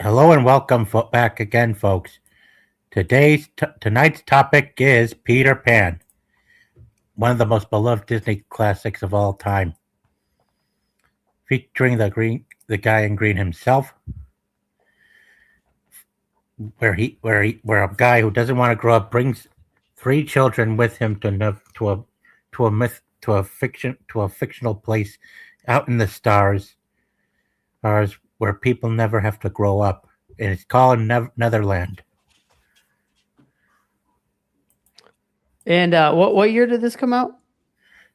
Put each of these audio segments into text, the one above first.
Hello and welcome back again, folks. Tonight's topic is Peter Pan, one of the most beloved Disney classics of all time, featuring the guy in green himself, where a guy who doesn't want to grow up brings three children with him to a fictional place out in the stars where people never have to grow up, and it's called Netherland. And what year did this come out?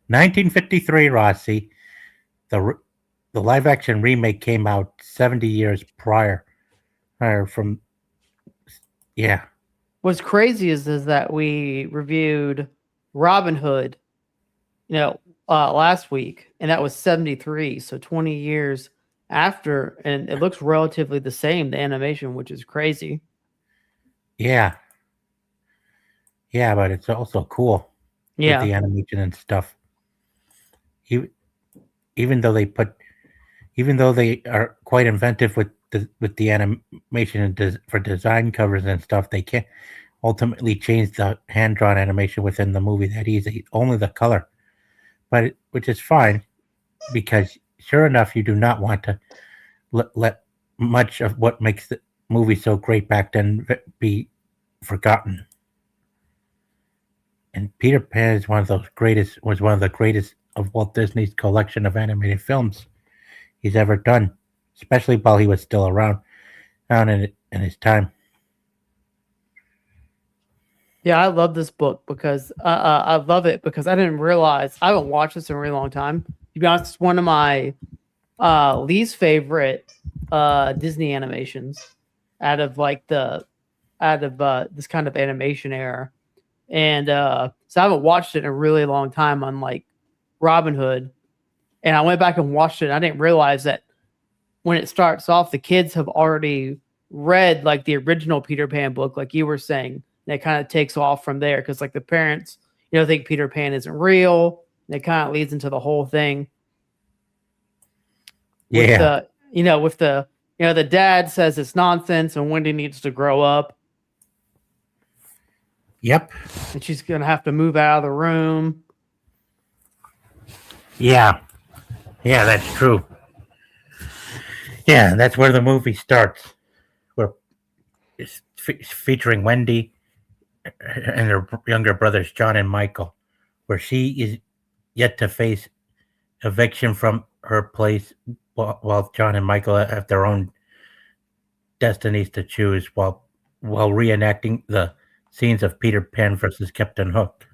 1953, Rossi. The the live action remake came out 70 years prior. From yeah. What's crazy is that we reviewed Robin Hood, last week, and that was 73, so 20 years after, and it looks relatively the same, the animation, which is crazy. Yeah. Yeah, but it's also cool with the animation and stuff. Even though they are quite inventive with the animation and for design covers and stuff, they can't ultimately change the hand drawn animation within the movie that easy. Only the color, which is fine because sure enough, you do not want to let much of what makes the movie so great back then be forgotten. And Peter Pan is was one of the greatest of Walt Disney's collection of animated films he's ever done, especially while he was still around in his time. Yeah, I love this book because I love it because I didn't realize I haven't watched this in a really long time. To be honest, it's one of my least favorite Disney animations out of this kind of animation era. And so I haven't watched it in a really long time, unlike Robin Hood. And I went back and watched it, and I didn't realize that when it starts off, the kids have already read like the original Peter Pan book, like you were saying. And it kind of takes off from there because like the parents, think Peter Pan isn't real. And it kind of leads into the whole thing. Yeah. The dad says it's nonsense and Wendy needs to grow up. Yep. And she's going to have to move out of the room. Yeah. Yeah, that's true. Yeah, that's where the movie starts. Where it's featuring Wendy and her younger brothers, John and Michael, where she is yet to face eviction from her place while John and Michael have their own destinies to choose while reenacting the scenes of Peter Pan versus Captain Hook.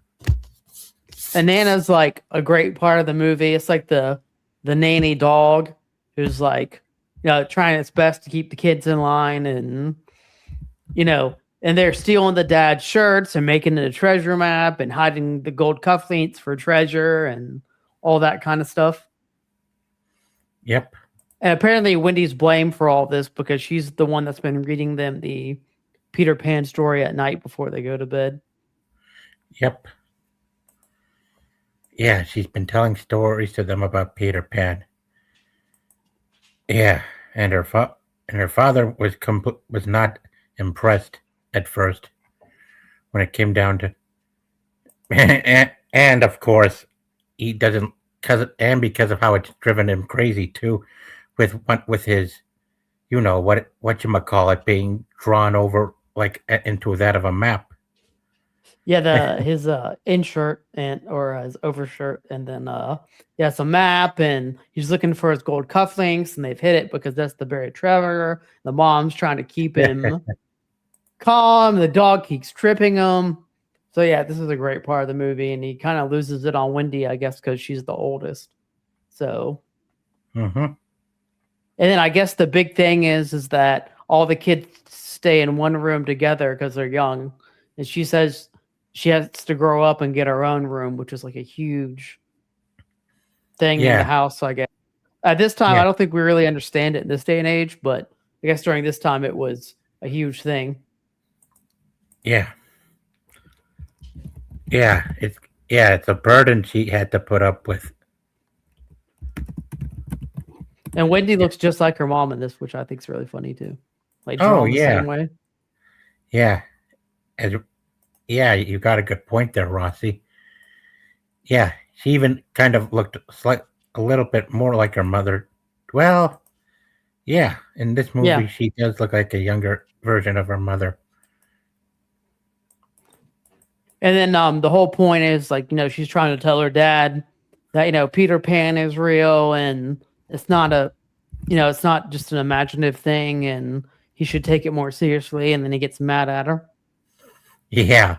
And Nana's like a great part of the movie. It's like the nanny dog who's like, trying its best to keep the kids in line and, and they're stealing the dad's shirts and making it a treasure map and hiding the gold cufflinks for treasure and all that kind of stuff. Yep. And apparently Wendy's blamed for all this because she's the one that's been reading them the Peter Pan story at night before they go to bed. Yep. Yeah, she's been telling stories to them about Peter Pan. Yeah, and her father was not impressed at first when it came down to, and of course he doesn't because of how it's driven him crazy too, with his, what being drawn over like into that of a map. Yeah, his in-shirt or his overshirt, and then it's a map, and he's looking for his gold cufflinks, and they've hit it because that's the buried treasure. The mom's trying to keep him calm. The dog keeps tripping him. So yeah, this is a great part of the movie, and he kind of loses it on Wendy, I guess, because she's the oldest. So, and then I guess the big thing is that all the kids stay in one room together because they're young, and she says she has to grow up and get her own room, which is like a huge thing in the house, I guess. At this time, I don't think we really understand it in this day and age, but I guess during this time it was a huge thing. Yeah. Yeah, it's a burden she had to put up with. And Wendy looks just like her mom in this, which I think is really funny too. like Oh drawn the yeah, same way. yeah, As- yeah. You got a good point there, Rossi. Yeah, she even kind of looked a little bit more like her mother. Well, yeah, in this movie, Yeah. she does look like a younger version of her mother. And then the whole point is like, she's trying to tell her dad that, Peter Pan is real and it's not it's not just an imaginative thing and he should take it more seriously. And then he gets mad at her. Yeah,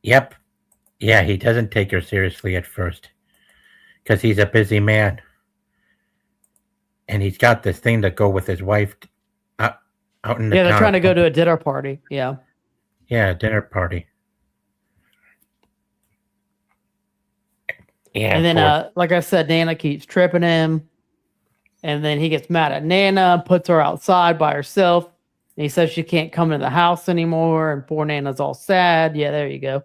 yep, yeah. He doesn't take her seriously at first because he's a busy man, and he's got this thing to go with his wife out, out in the Yeah, they're town. trying to go to a dinner party. Yeah. Yeah, dinner party. Yeah, And then like I said, Nana keeps tripping him. And then he gets mad at Nana, puts her outside by herself. And he says she can't come into the house anymore. And poor Nana's all sad. Yeah, there you go.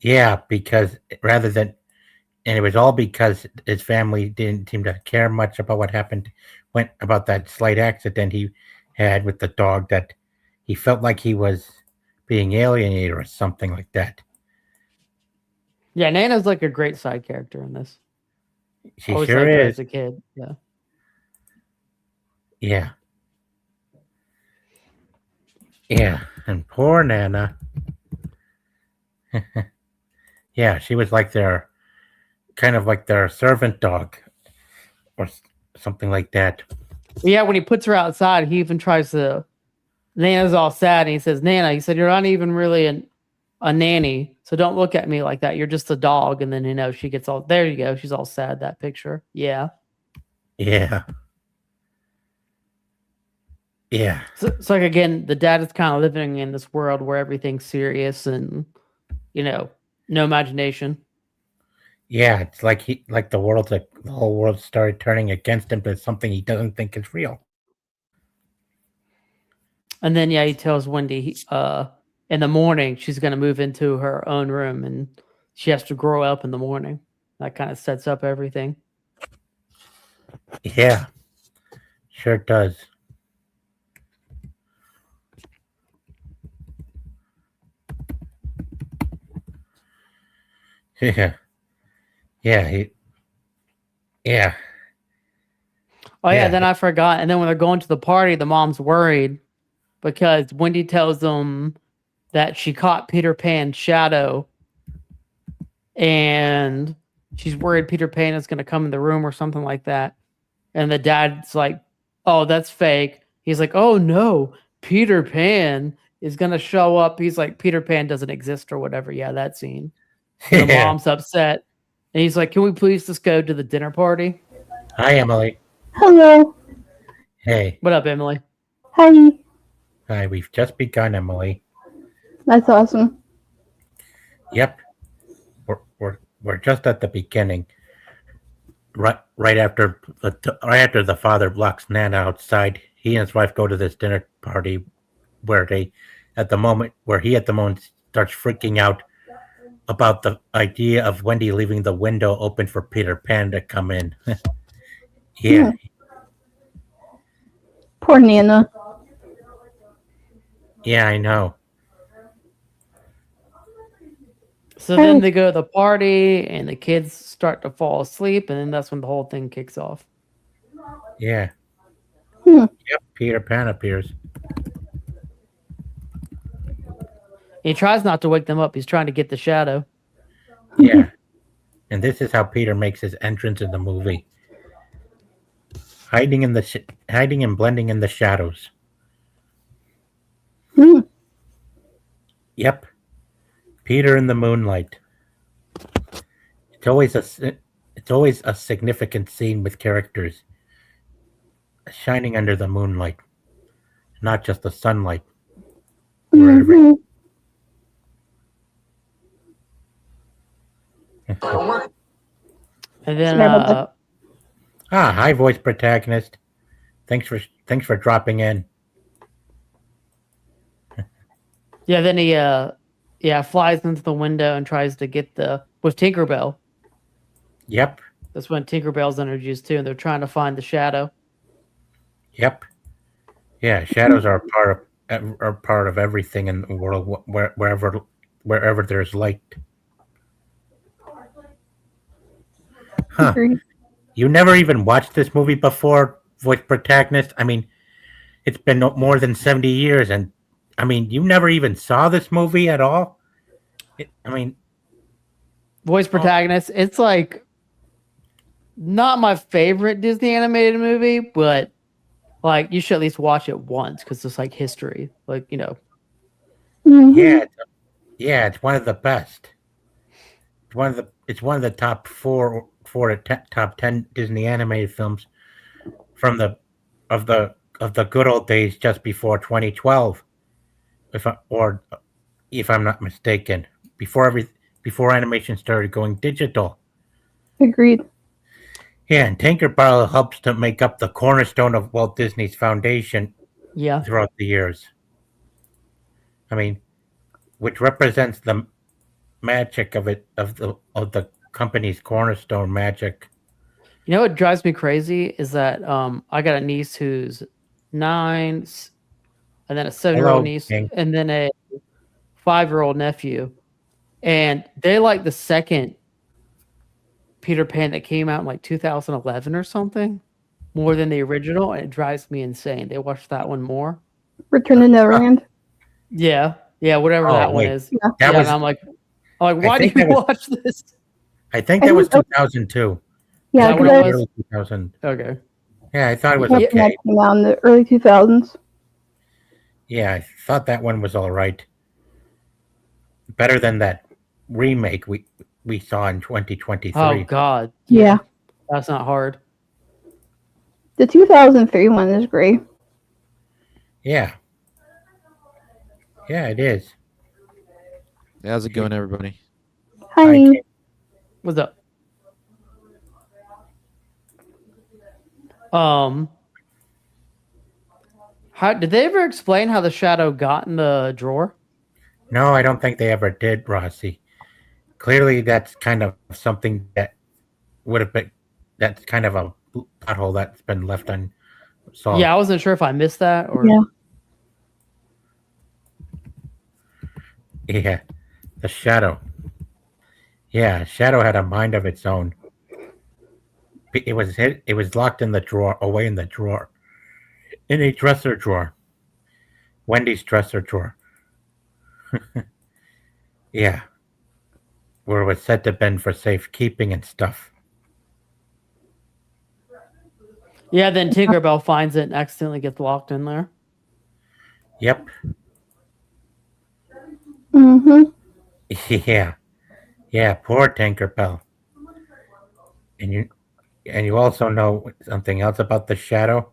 yeah, because rather than, and it was all because his family didn't seem to care much about what happened, went about that slight accident he had with the dog, that he felt like he was being alienated or something like that. Yeah, Nana's like a great side character in this. She Always sure liked her is. as a kid. Yeah. Yeah. Yeah. And poor Nana. Yeah, she was like their kind of like their servant dog or something like that. Yeah, when he puts her outside, he even tries to. Nana's all sad, and he says, "Nana," he said, "you're not even really a nanny, so don't look at me like that. You're just a dog." And then she gets all there. You go. She's all sad. That picture. Yeah. Yeah. Yeah. So it's like again, the dad is kind of living in this world where everything's serious and no imagination. Yeah, it's like the whole world started turning against him to something he doesn't think is real. And then he tells Wendy in the morning she's going to move into her own room and she has to grow up in the morning. That kind of sets up everything. Yeah, sure does. Yeah, yeah, yeah. Oh yeah, Yeah. then I forgot. And then when they're going to the party, the mom's worried because Wendy tells them that she caught Peter Pan's shadow and she's worried Peter Pan is going to come in the room or something like that. And the dad's like, "Oh, that's fake." He's like, "Oh no, Peter Pan is going to show up." He's like, "Peter Pan doesn't exist," or whatever. Yeah, that scene. And the mom's upset. And he's like, "Can we please just go to the dinner party?" Hi, Emily. Hello. Hey. What up, Emily? Hi. Hi, we've just begun, Emily. That's awesome. Yep. We're just at the beginning. Right after the father locks Nana outside, he and his wife go to this dinner party where he at the moment starts freaking out about the idea of Wendy leaving the window open for Peter Pan to come in. Yeah. Poor Nana. Yeah, I know. So then they go to the party and the kids start to fall asleep, and then that's when the whole thing kicks off. Yeah. Hmm. Yep, Peter Pan appears. He tries not to wake them up. He's trying to get the shadow. Yeah. And this is how Peter makes his entrance in the movie. Hiding and blending in the shadows. Hmm. Yep. Peter in the moonlight. It's always a significant scene with characters shining under the moonlight, not just the sunlight. Mhm. And then Sorry about hi, voice protagonist. Thanks for dropping in. yeah, then he flies into the window and tries to get with Tinkerbell. Yep. That's when Tinkerbell's introduced too, and they're trying to find the shadow. Yep. Yeah, shadows are part of everything in the world wherever there's light. Huh. Agreed. You never even watched this movie before, Voice Protagonist? I mean, it's been more than 70 years, and I mean, you never even saw this movie at all? I mean, Voice protagonist. It's like not my favorite Disney animated movie, but like you should at least watch it once because it's like history. Like, you know. Mhm. yeah, it's one of the best. It's one of the top top 10 Disney animated films from the good old days just before 2012, if I'm not mistaken, before animation started going digital. Agreed. Yeah, and Tinkerbell helps to make up the cornerstone of Walt Disney's foundation Yeah. throughout the years. I mean, which represents the magic of the company's cornerstone magic. You know what drives me crazy is that I got a niece who's 9, and then a 7-year-old Hello, niece, King. and then a 5-year-old nephew, and they like the second Peter Pan that came out in like 2011 or something more than the original, and it drives me insane. They watch that one more. Return to Neverland. Yeah, whatever Oh, that one wait. is. That yeah, was and I'm like, why do think you that was- watch this? I think I that was think- 2002. Yeah, that what because it I was? Early 2000. Okay. Yeah, I thought it was Yeah. that okay. came out in the early 2000s. Yeah, I thought that one was all right. Better than that remake we saw in 2023. Oh God. Yeah. That's not hard. The 2003 one is great. Yeah. Yeah, it is. How's it going, everybody? Hi. I What's up? How did they ever explain how the shadow got in the drawer? No, I don't think they ever did, Rossi. Clearly, that's kind of something that would have been. That's kind of a pothole that's been left unsolved. Yeah, I wasn't sure if I missed that or. Yeah. Yeah. The shadow. Yeah, shadow had a mind of its own. It was locked in the drawer, away in the drawer, in a dresser drawer. Wendy's dresser drawer. Yeah, where it was said to have been for safekeeping and stuff. Yeah, then Tinkerbell finds it and accidentally gets locked in there. Yep. Mm-hmm. Yeah. Yeah, poor Tinkerbell. And you also know something else about the shadow?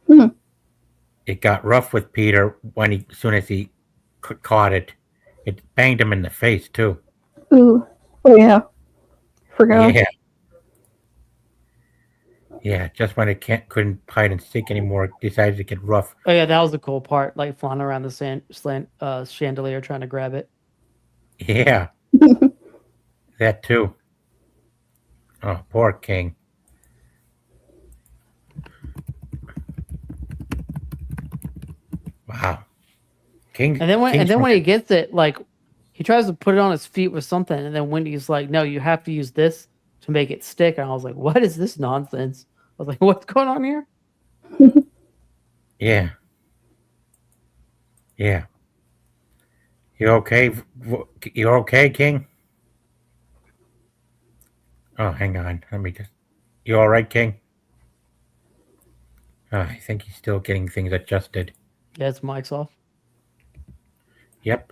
Hmm. It got rough with Peter as soon as he caught it. It banged him in the face too. Ooh. Oh yeah. Forgot. Yeah. Yeah, just when it couldn't hide and seek anymore, it decided to get rough. Oh yeah, that was the cool part. Like flying around the chandelier trying to grab it. Yeah. That too. Oh, poor King. Wow. King. And then when King's he gets it, like he tries to put it on his feet with something, and then Wendy's like, "No, you have to use this to make it stick." And I was like, "What is this nonsense?" I was like, "What's going on here?" Yeah. Yeah. You okay? You okay, King? Oh, hang on. Let me just. You all right, King? Oh, I think he's still getting things adjusted. Yeah, it's mic's off. Yep.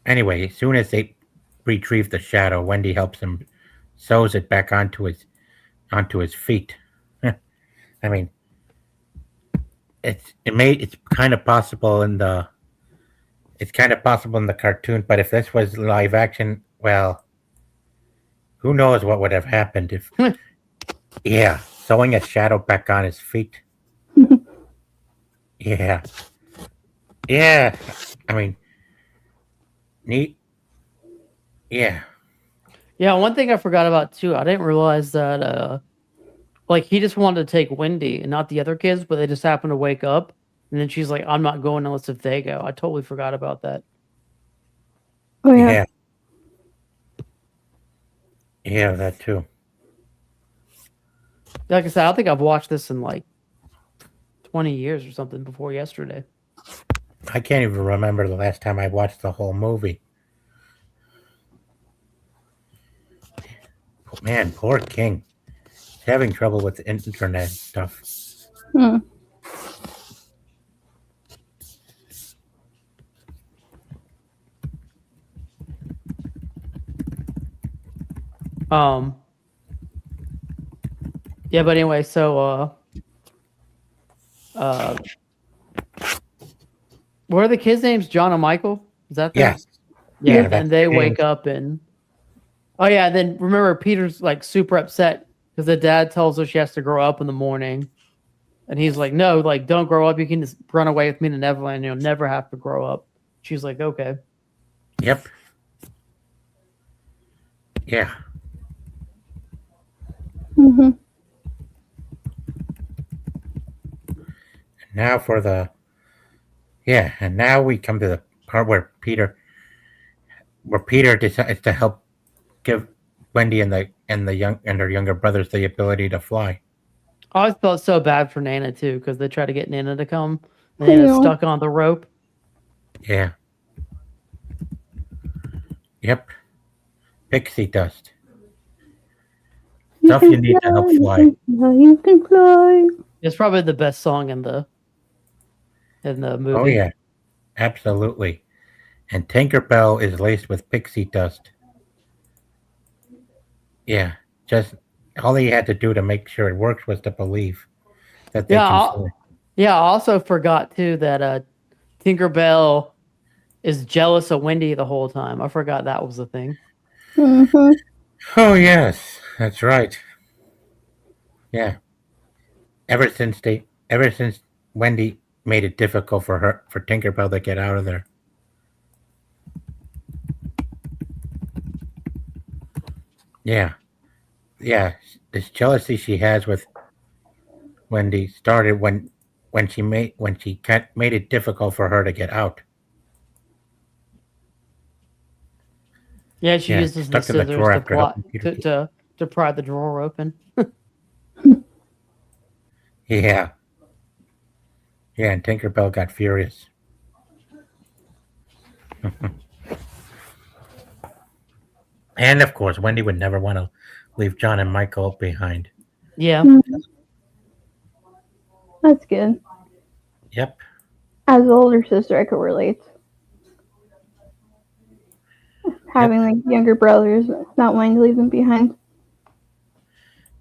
Anyway, as soon as they retrieve the shadow, Wendy helps him, sews it back onto his feet. I mean, it's kind of possible in the cartoon, but if this was live action, well, who knows what would have happened if yeah, sewing a shadow back on his feet. Yeah. Yeah. I mean, neat. Yeah. Yeah, one thing I forgot about too, I didn't realize that like he just wanted to take Wendy and not the other kids, but they just happened to wake up, and then she's like, "I'm not going unless if they go." I totally forgot about that. Oh yeah. Yeah, that too. Like I said, I don't think I've watched this in like 20 years or something before yesterday. I can't even remember the last time I watched the whole movie. Man, poor King. He's having trouble with the internet stuff. Hmm. Yeah, but anyway, so what are the kids' names? John and Michael? Is that them? Yes. Yeah, Yeah, and that's they King. wake up and then remember Peter's like super upset because the dad tells her she has to grow up in the morning. And he's like, "No, like don't grow up. You can just run away with me to Neverland. You'll never have to grow up." She's like, "Okay." Yep. Yeah. Hmm. Now for the and now we come to the part where Peter decides to help give Wendy and her younger brothers the ability to fly. I always felt so bad for Nana too because they try to get Nana to come. And I Nana's know. stuck on the rope. Yeah. Yep. Pixie dust. Stuff you need to help fly. You can fly. It's probably the best song in the movie. Oh yeah. Absolutely. And Tinkerbell is laced with pixie dust. Yeah. Just all he had to do to make sure it works was to believe that they Yeah, can I fly. also forgot too that Tinkerbell is jealous of Wendy the whole time. I forgot that was the thing. Hmm. Oh yes, that's right. Yeah. Ever since Wendy made it difficult for Tinkerbell to get out of there. Yeah. Yeah. This jealousy she has with Wendy started when she made it difficult for her to get out. Yeah, she Yeah, uses the stuck in the scissors drawer to after plot helping Peter. to pry the drawer open. Yeah. Yeah, and Tinkerbell got furious. And of course, Wendy would never want to leave John and Michael behind. Yeah. That's good. Yep. As an older sister, I could relate. Having like younger brothers, not wanting to leave them behind.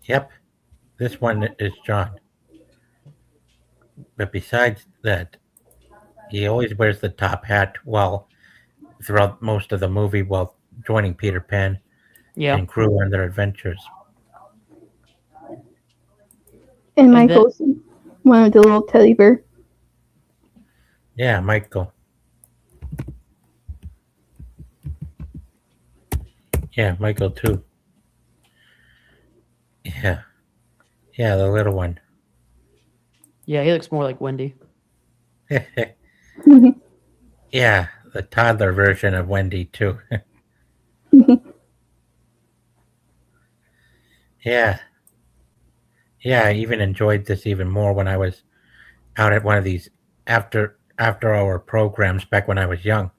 Yep. This one is John. But besides that, he always wears the top hat throughout most of the movie while joining Peter Pan Yeah. and crew on their adventures. And then- Michael's one of the little teddy bear. Yeah, Michael. Yeah, Michael too. Yeah. Yeah, the little one. Yeah, he looks more like Wendy. Yeah, the toddler version of Wendy too. Yeah. Yeah, I even enjoyed this even more when I was out at one of these after hour programs back when I was young.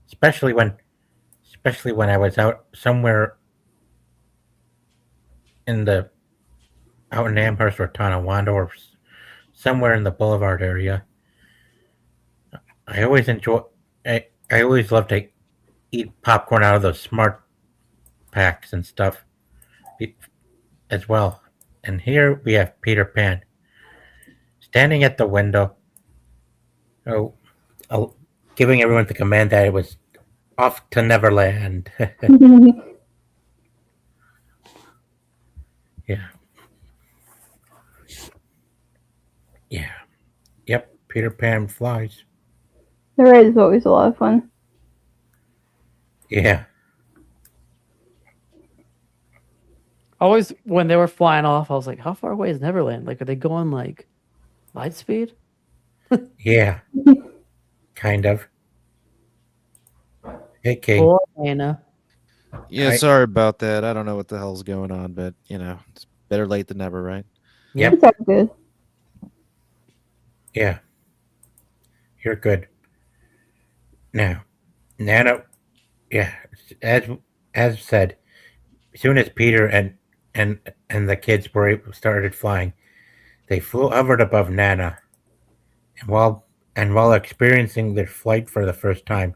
Especially when I was out somewhere out in Amherst or Tonawanda or somewhere in the Boulevard area. I always love to eat popcorn out of those smart packs and stuff as well. And here we have Peter Pan standing at the window, giving everyone the command that it was off to Neverland. Yeah. Yeah. Yep. Peter Pan flies. The ride is always a lot of fun. Yeah. Always when they were flying off, I was like, how far away is Neverland? Like, are they going like light speed? Yeah, kind of. Hey, King. Poor Anna. Yeah, I- sorry about that. I don't know what the hell's going on, but it's better late than never, right? Yep. It's all good. Yeah, you're good. Now, Nana. Yeah, as said, as soon as Peter and the kids started flying, they hovered above Nana, and while experiencing their flight for the first time,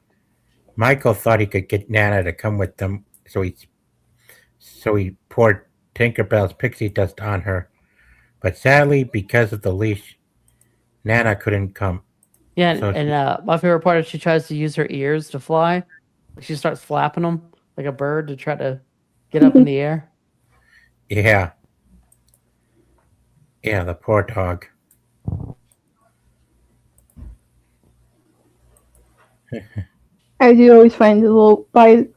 Michael thought he could get Nana to come with them, so he poured Tinkerbell's pixie dust on her. But sadly, because of the leash, Nana couldn't come. Yeah, So and my favorite part is she tries to use her ears to fly. Like, she starts flapping them like a bird to try to get up in the air. Yeah, the poor dog. I do always find the little bite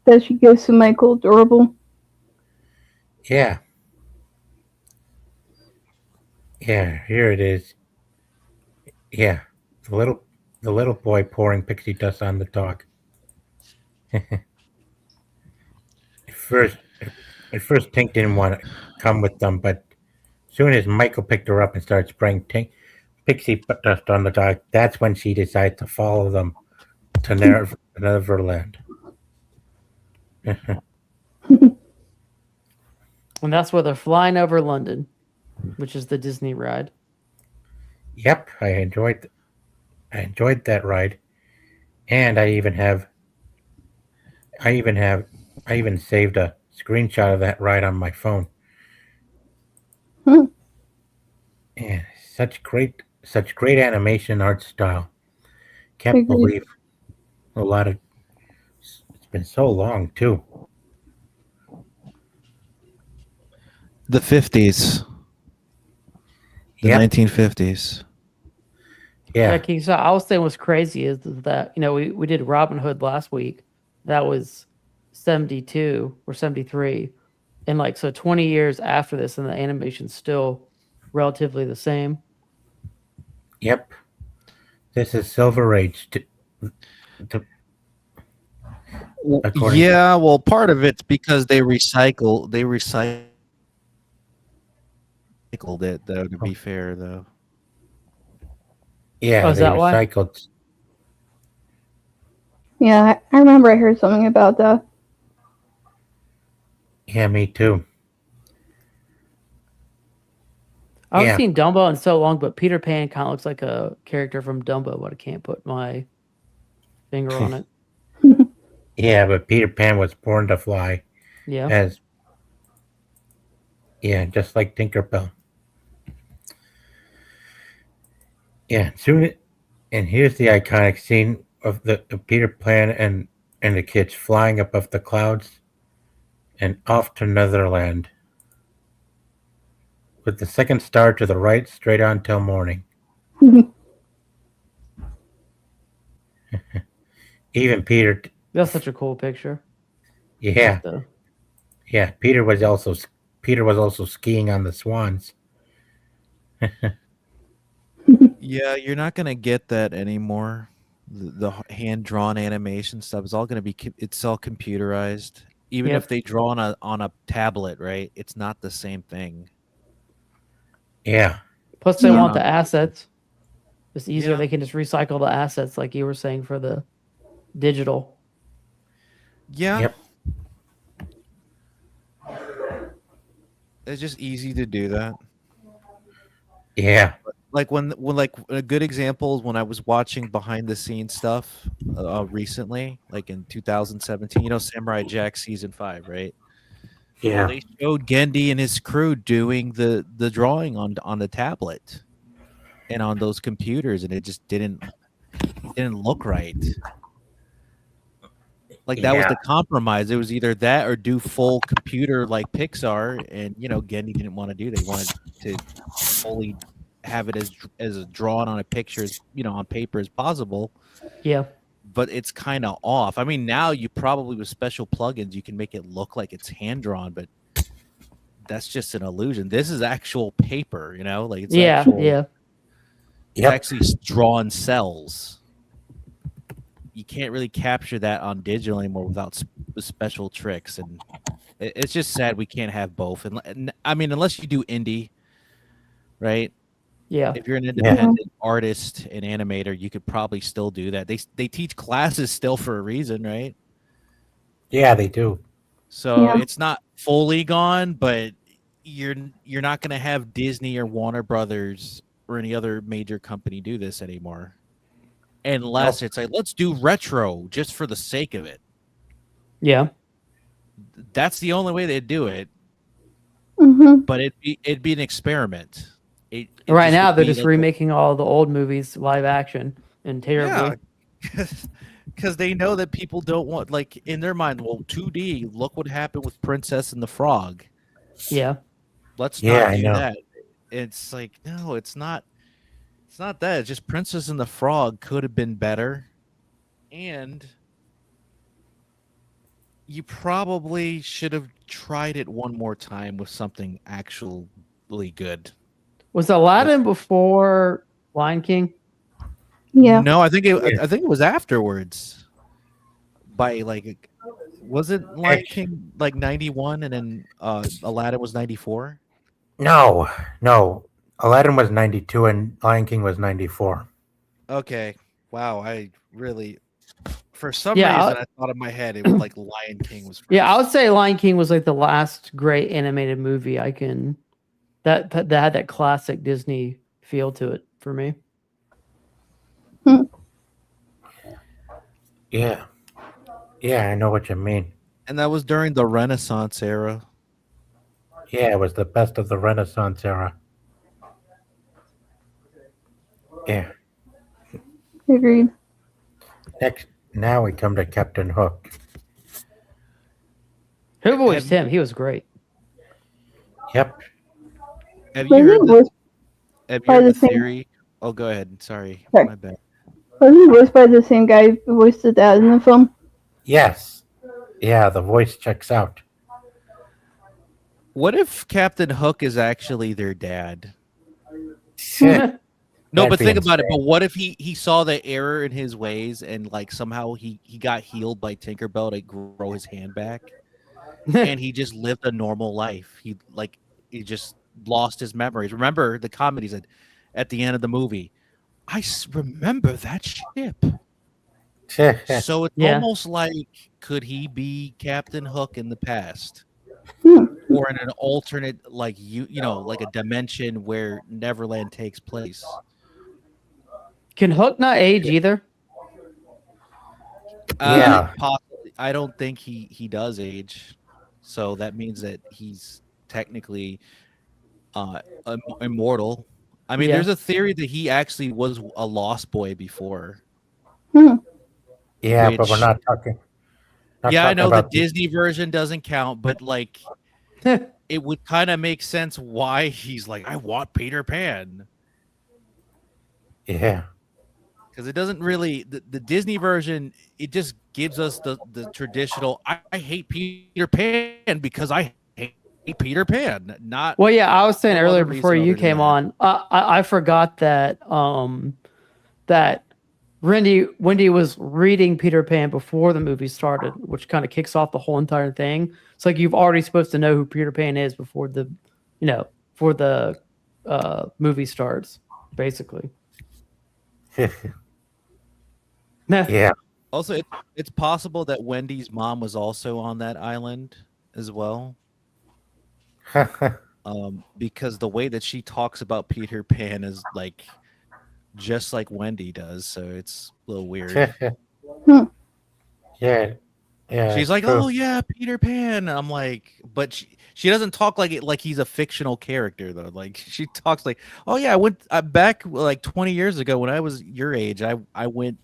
that she gives to Michael adorable. Yeah. Yeah, here it is. Yeah, the little boy pouring pixie dust on the dog. At first, Tink didn't want to come with them, but as soon as Michael picked her up and started spraying pixie dust on the dog, that's when she decided to follow them to Neverland. And that's where they're flying over London, which is the Disney ride. Yep, I enjoyed that ride, and I even saved a screenshot of that ride on my phone. Hmm. And such great animation art style. Can't Agreed. believe it's been so long too. The 50s. The Yep. 1950s. Yeah. King, so I was saying what's crazy is that we did Robin Hood last week. That was 72 or 73, and like so 20 years after this, and the animation's still relatively the same. Yep. This is Silver Age. According to- Yeah, well, part of it's because they recycled it, though, to be fair, though. Yeah, Oh, is they that why? recycled. Yeah, I remember I heard something about that. Yeah, me too. I haven't Yeah. seen Dumbo in so long, but Peter Pan kind of looks like a character from Dumbo, but I can't put my finger on it. Yeah, but Peter Pan was born to fly, Yeah. just like Tinkerbell. Yeah, and here's the iconic scene of of Peter Pan and the kids flying above the clouds and off to Netherland, with the second star to the right, straight on till morning. Even Peter, That's such a cool picture. yeah, The- yeah. Peter was also skiing on the swans. Yeah, you're not gonna get that anymore. The hand-drawn animation stuff is all gonna be it's all computerized. Even Yep. if they draw on a tablet, right? It's not the same thing. Yeah, Plus, they Yeah. want the assets. It's easier. Yeah. They can just recycle the assets, like you were saying, for the digital. Yeah. Yep. It's just easy to do that. yeah, Like when like a good example is when I was watching behind the scenes stuff recently, like in 2017, Samurai Jack season 5, right? yeah. Well, they showed Gendy and his crew doing the drawing on the tablet and on those computers, and it just didn't look right. Like that was Yeah. the compromise. It was either that or do full computer like Pixar, and Gendy didn't want to do that. He wanted to fully have it as drawn on a picture, on paper as possible. Yeah. But it's kind of off. I mean, now you probably with special plugins you can make it look like it's hand drawn, but that's just an illusion. This is actual paper, like it's Yeah, actual, yeah. it's actually drawn cells. You can't really capture that on digital anymore without special tricks, and it's just sad we can't have both. And I mean, unless you do indie, right? Yeah. If you're an independent artist and animator, you could probably still do that. They teach classes still for a reason, right? Yeah, they do. So Yeah. it's not fully gone, but you're not going to have Disney or Warner Brothers or any other major company do this anymore, unless it's like, let's do retro just for the sake of it. Yeah. That's the only way they'd do it. Mm-hmm. But it'd be an experiment. It Right just now would they're be just like remaking all the old movies live action and terribly. because they know that people don't want, like, in their mind, well, 2D, look what happened with Princess and the Frog. Yeah. Let's Yeah, not I do know. that. It's like, no, it's not that. It's just Princess and the Frog could have been better, and you probably should have tried it one more time with something actually good. Was Aladdin before Lion King? Yeah. No, I think Yeah. it was afterwards. By like, was it Lion King like 91 and then Aladdin was 94? No. Aladdin was 92 and Lion King was 94. Okay. Wow, I really, for some Yeah, reason I thought in my head it was like Lion King was first. Yeah, I would say Lion King was like the last great animated movie that had that classic Disney feel to it for me. Yeah. Yeah, I know what you mean. And that was during the Renaissance era. Yeah, it was the best of the Renaissance era. Yeah. Agreed. Now we come to Captain Hook. Who voiced him? He was great. Yep. Have Was you he heard voiced by the the same- theory? Oh, go ahead. Sorry. Sorry. My bad. Was he voiced by the same guy who voiced the dad in the film? Yes. Yeah, the voice checks out. What if Captain Hook is actually their dad? Shit. No, That'd but be think about it. insane. But what if he saw the error in his ways and like somehow he got healed by Tinkerbell to grow his hand back, and he just lived a normal life. He just lost his memories. Remember the comedy said at the end of the movie, remember that ship. So it's Yeah. almost like, could he be Captain Hook in the past? Hmm. Or in an alternate, like like a dimension where Neverland takes place. Can Hook not age either? Yeah. Possibly. I don't think he does age, so that means that he's technically immortal. I mean, Yeah. there's a theory that he actually was a lost boy before. Hmm. Yeah, but Which- we're not talking. Yeah, I know the about Disney version doesn't count, but like, it would kind of make sense why he's like, I want Peter Pan. Yeah. Because it doesn't really, the Disney version, it just gives us the traditional, I hate Peter Pan because I hate Peter Pan. Not Well, yeah, I was saying No earlier other before reason you other than came that. on, I forgot that that Wendy was reading Peter Pan before the movie started, which kind of kicks off the whole entire thing. It's like you've already supposed to know who Peter Pan is before the movie starts, basically. Yeah. Also, it's possible that Wendy's mom was also on that island as well. Because the way that she talks about Peter Pan is like just like Wendy does, so it's a little weird. Yeah. Yeah. She's like, true. "Oh yeah, Peter Pan." I'm like, but she doesn't talk like it like he's a fictional character though. Like she talks like, "Oh yeah, I went back like 20 years ago when I was your age. I went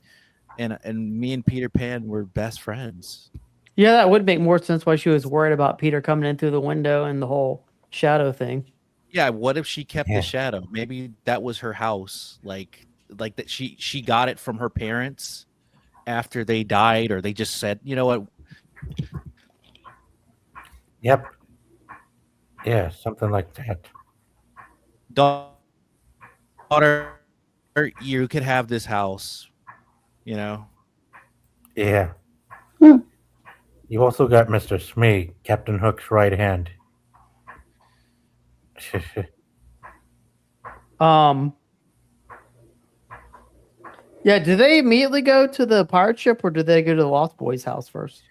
and me and Peter Pan were best friends." Yeah, that would make more sense why she was worried about Peter coming in through the window and the whole shadow thing. Yeah, what if she kept Yeah. the shadow? Maybe that was her house. Like that she got it from her parents after they died, or they just said, you know what? Yep. Yeah, something like that. Daughter, you could have this house. You know. Yeah. Hmm. You also got Mr. Smee, Captain Hook's right hand. Um, yeah, do they immediately go to the pirate ship or do they go to the Lost Boys house first?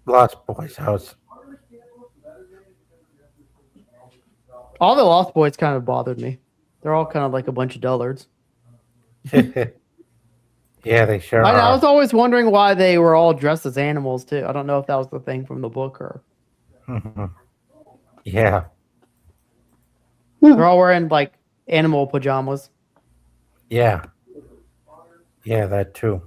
Lost Boys house. All the Lost Boys kind of bothered me. They're all kind of like a bunch of dullards. Yeah, they sure I was are. always wondering why they were all dressed as animals too. I don't know if that was the thing from the book or Yeah. they're all wearing like animal pajamas. Yeah. Yeah, that too.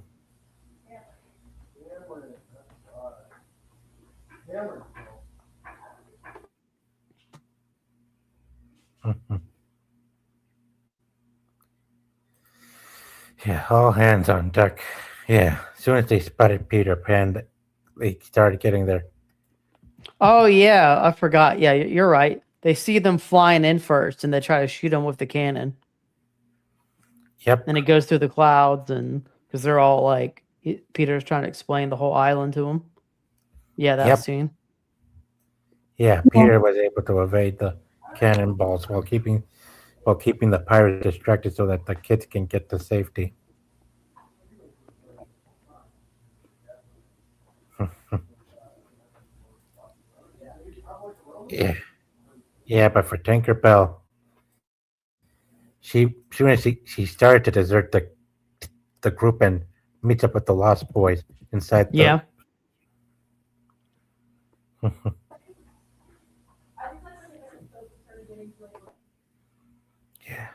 Yeah, all hands on deck. Yeah, as soon as they spotted Peter Pan, they started getting their. Oh yeah, I forgot. Yeah, you're right. They see them flying in first, and they try to shoot them with the cannon, Yep. and it goes through the clouds, and because they're all like Peter's trying to explain the whole island to them. Yeah, that Yep. scene. Yeah, Peter was able to evade the cannonballs while keeping the pirates distracted so that the kids can get to safety. Yeah. Yeah, but for Tinkerbell, she soon as she started to desert the group and meets up with the Lost Boys inside the. Yeah. Yeah.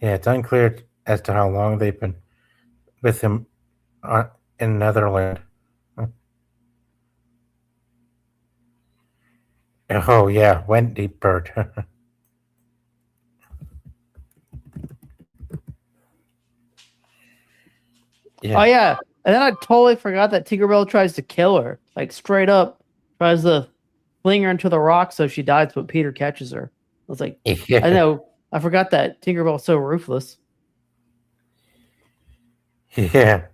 Yeah, it's unclear as to how long they've been with him in Netherland. Oh yeah, Wendy Bird. Yeah. Oh yeah, and then I totally forgot that Tinkerbell tries to kill her, like straight up tries to fling her into the rock so she dies, but Peter catches her. I was like, Yeah. I know, I forgot that Tinkerbell's so ruthless. Yeah.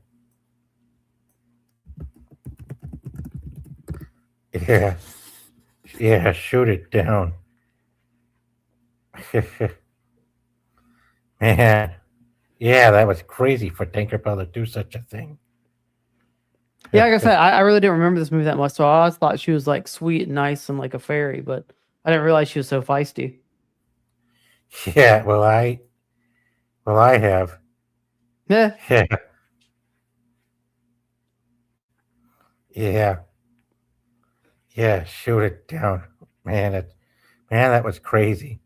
Yeah. Yeah, shoot it down. Man. Yeah, that was crazy for Tinkerbell to do such a thing. Yeah, like I said, I really didn't remember this movie that much, so I always thought she was like sweet and nice and like a fairy, but I didn't realize she was so feisty. Yeah, well I have. Yeah, Yeah. Yeah. Yeah, shoot it down. Man, that was crazy.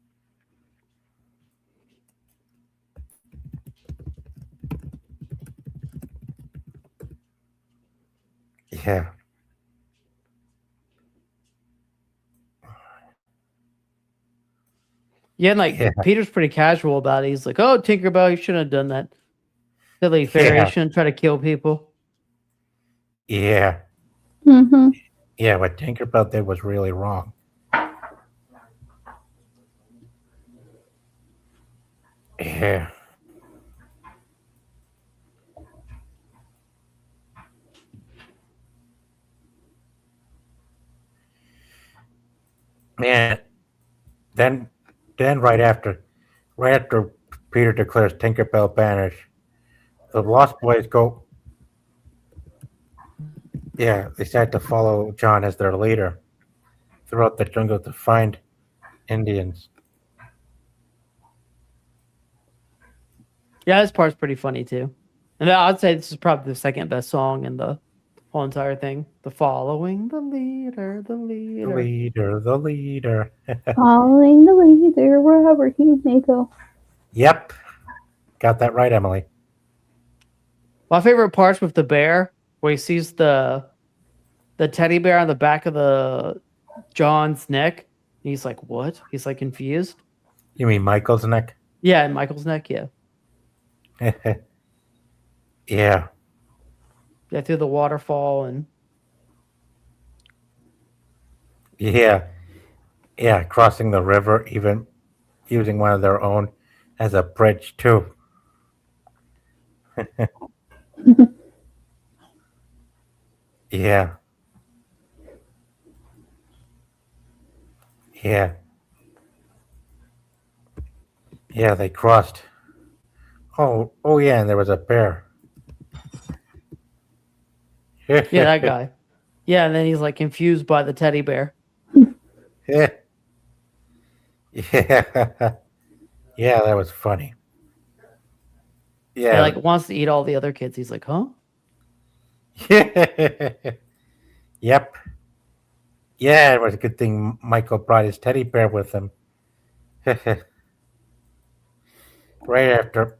Yeah. yeah, and like Yeah. Peter's pretty casual about it. He's like, "Oh, Tinkerbell, you shouldn't have done that. Silly fairy, Yeah. you shouldn't try to kill people." Yeah. Mm-hmm. Yeah, what Tinkerbell did was really wrong. Yeah. Man, then right after Peter declares Tinkerbell banished, the Lost Boys go. Yeah, they start to follow John as their leader throughout the jungle to find Indians. Yeah, this part's pretty funny too. And I'd say this is probably the second best song in the whole entire thing. The following the leader, the leader. The leader. Following the leader wherever he may go. Yep, got that right, Emily. My favorite part's with the bear, where he sees the teddy bear on the back of the John's neck. And he's like, "What?" He's like confused. You mean Michael's neck? Yeah, and Michael's neck. Yeah, Yeah. yeah, through the waterfall and Yeah, yeah, crossing the river, even using one of their own as a bridge too. Yeah, yeah, yeah. They crossed. Oh yeah, and there was a bear. Yeah, that guy. Yeah, and then he's like confused by the teddy bear. Yeah, yeah, yeah. That was funny. He Yeah, like wants to eat all the other kids. He's like, huh? yep. Yeah, it was a good thing Michael brought his teddy bear with him. right after,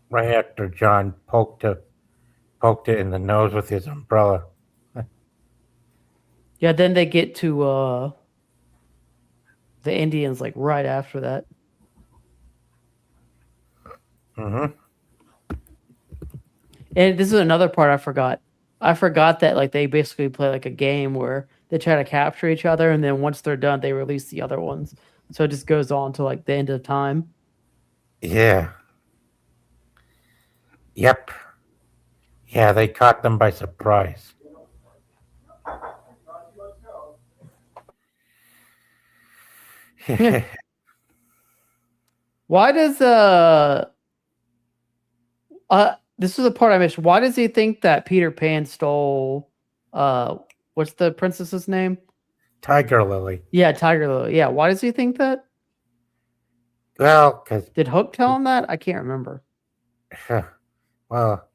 right after John poked it in the nose with his umbrella. Yeah, then they get to the Indians like right after that. Hmm. And this is another part I forgot. I forgot that like they basically play like a game where they try to capture each other, and then once they're done, they release the other ones. So it just goes on to like the end of time. Yeah. Yep. Yeah, they caught them by surprise. Yeah. Why does this is the part I missed. Why does he think that Peter Pan stole what's the princess's name? Tiger Lily. Yeah, Tiger Lily. Yeah, why does he think that? Well, because Did Hook tell him that? I can't remember. well,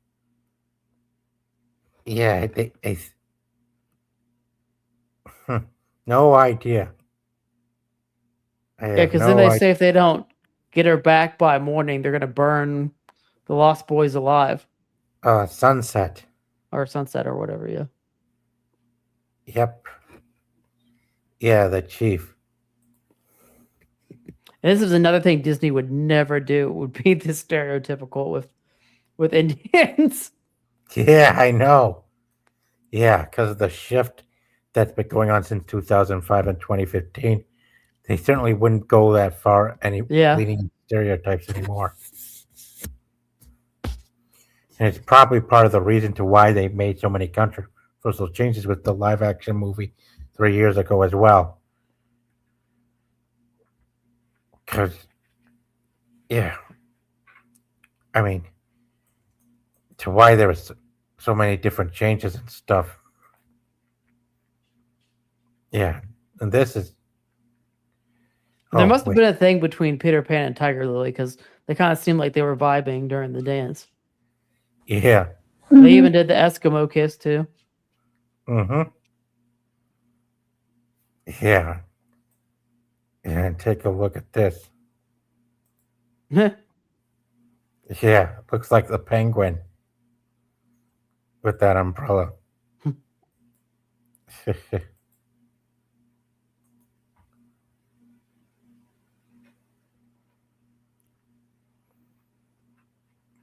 yeah, no idea. I Yeah, have because no then they idea. say if they don't get her back by morning, they're gonna burn the Lost Boys alive Sunset. or Sunset or whatever. Yeah. Yep. Yeah, the chief. And this is another thing Disney would never do. Would be this stereotypical with Indians. Yeah, I know. Yeah, because of the shift that's been going on since 2005 and 2015. They certainly wouldn't go that far Yeah. leading stereotypes anymore. And it's probably part of the reason to why they made so many controversial changes with the live action movie 3 years ago as well. Because, yeah, I mean, to why there was so many different changes and stuff. Yeah, and this is. There Oh, must have wait. been a thing between Peter Pan and Tiger Lily because they kind of seemed like they were vibing during the dance. Yeah. They even did the Eskimo kiss too. Mm-hmm. Yeah. And take a look at this. Yeah, looks like the penguin with that umbrella.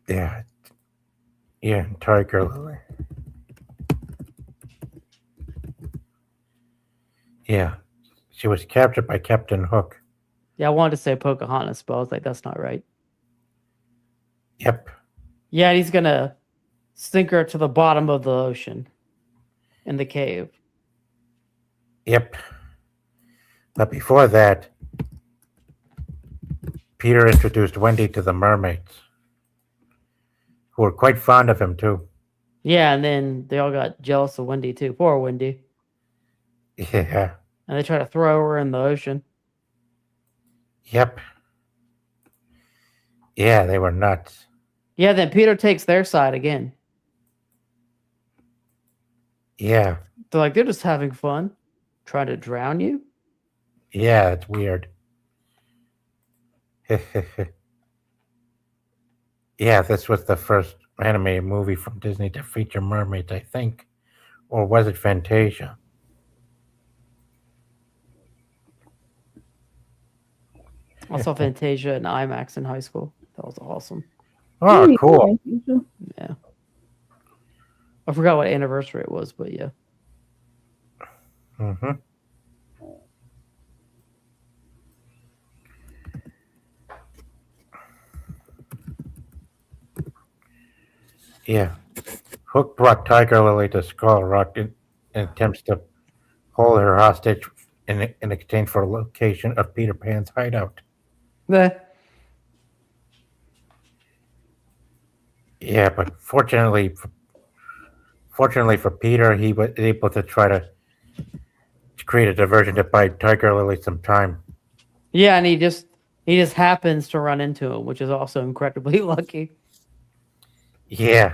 Yeah. Yeah, and Tiger Lily. Yeah. She was captured by Captain Hook. Yeah, I wanted to say Pocahontas, but I was like, that's not right. Yep. Yeah, he's gonna sink her to the bottom of the ocean in the cave. Yep. But before that, Peter introduced Wendy to the mermaids, who were quite fond of him too. Yeah, and then they all got jealous of Wendy too. Poor Wendy. Yeah. And they try to throw her in the ocean. Yep. Yeah, they were nuts. Yeah, then Peter takes their side again. Yeah. They're like, they're just having fun. Trying to drown you? Yeah, it's weird. Yeah, this was the first animated movie from Disney to feature mermaids, I think. Or was it Fantasia? I saw Fantasia in IMAX in high school. That was awesome. Oh, cool. Yeah. I forgot what anniversary it was, but yeah. Mm-hmm. Yeah. Hook brought Tiger Lily to Skull Rock and attempts to hold her hostage in exchange for a location of Peter Pan's hideout. Meh. Yeah, but fortunately for Peter, he was able to try to create a diversion to buy Tiger Lily some time. Yeah, and he just happens to run into him, which is also incredibly lucky. Yeah,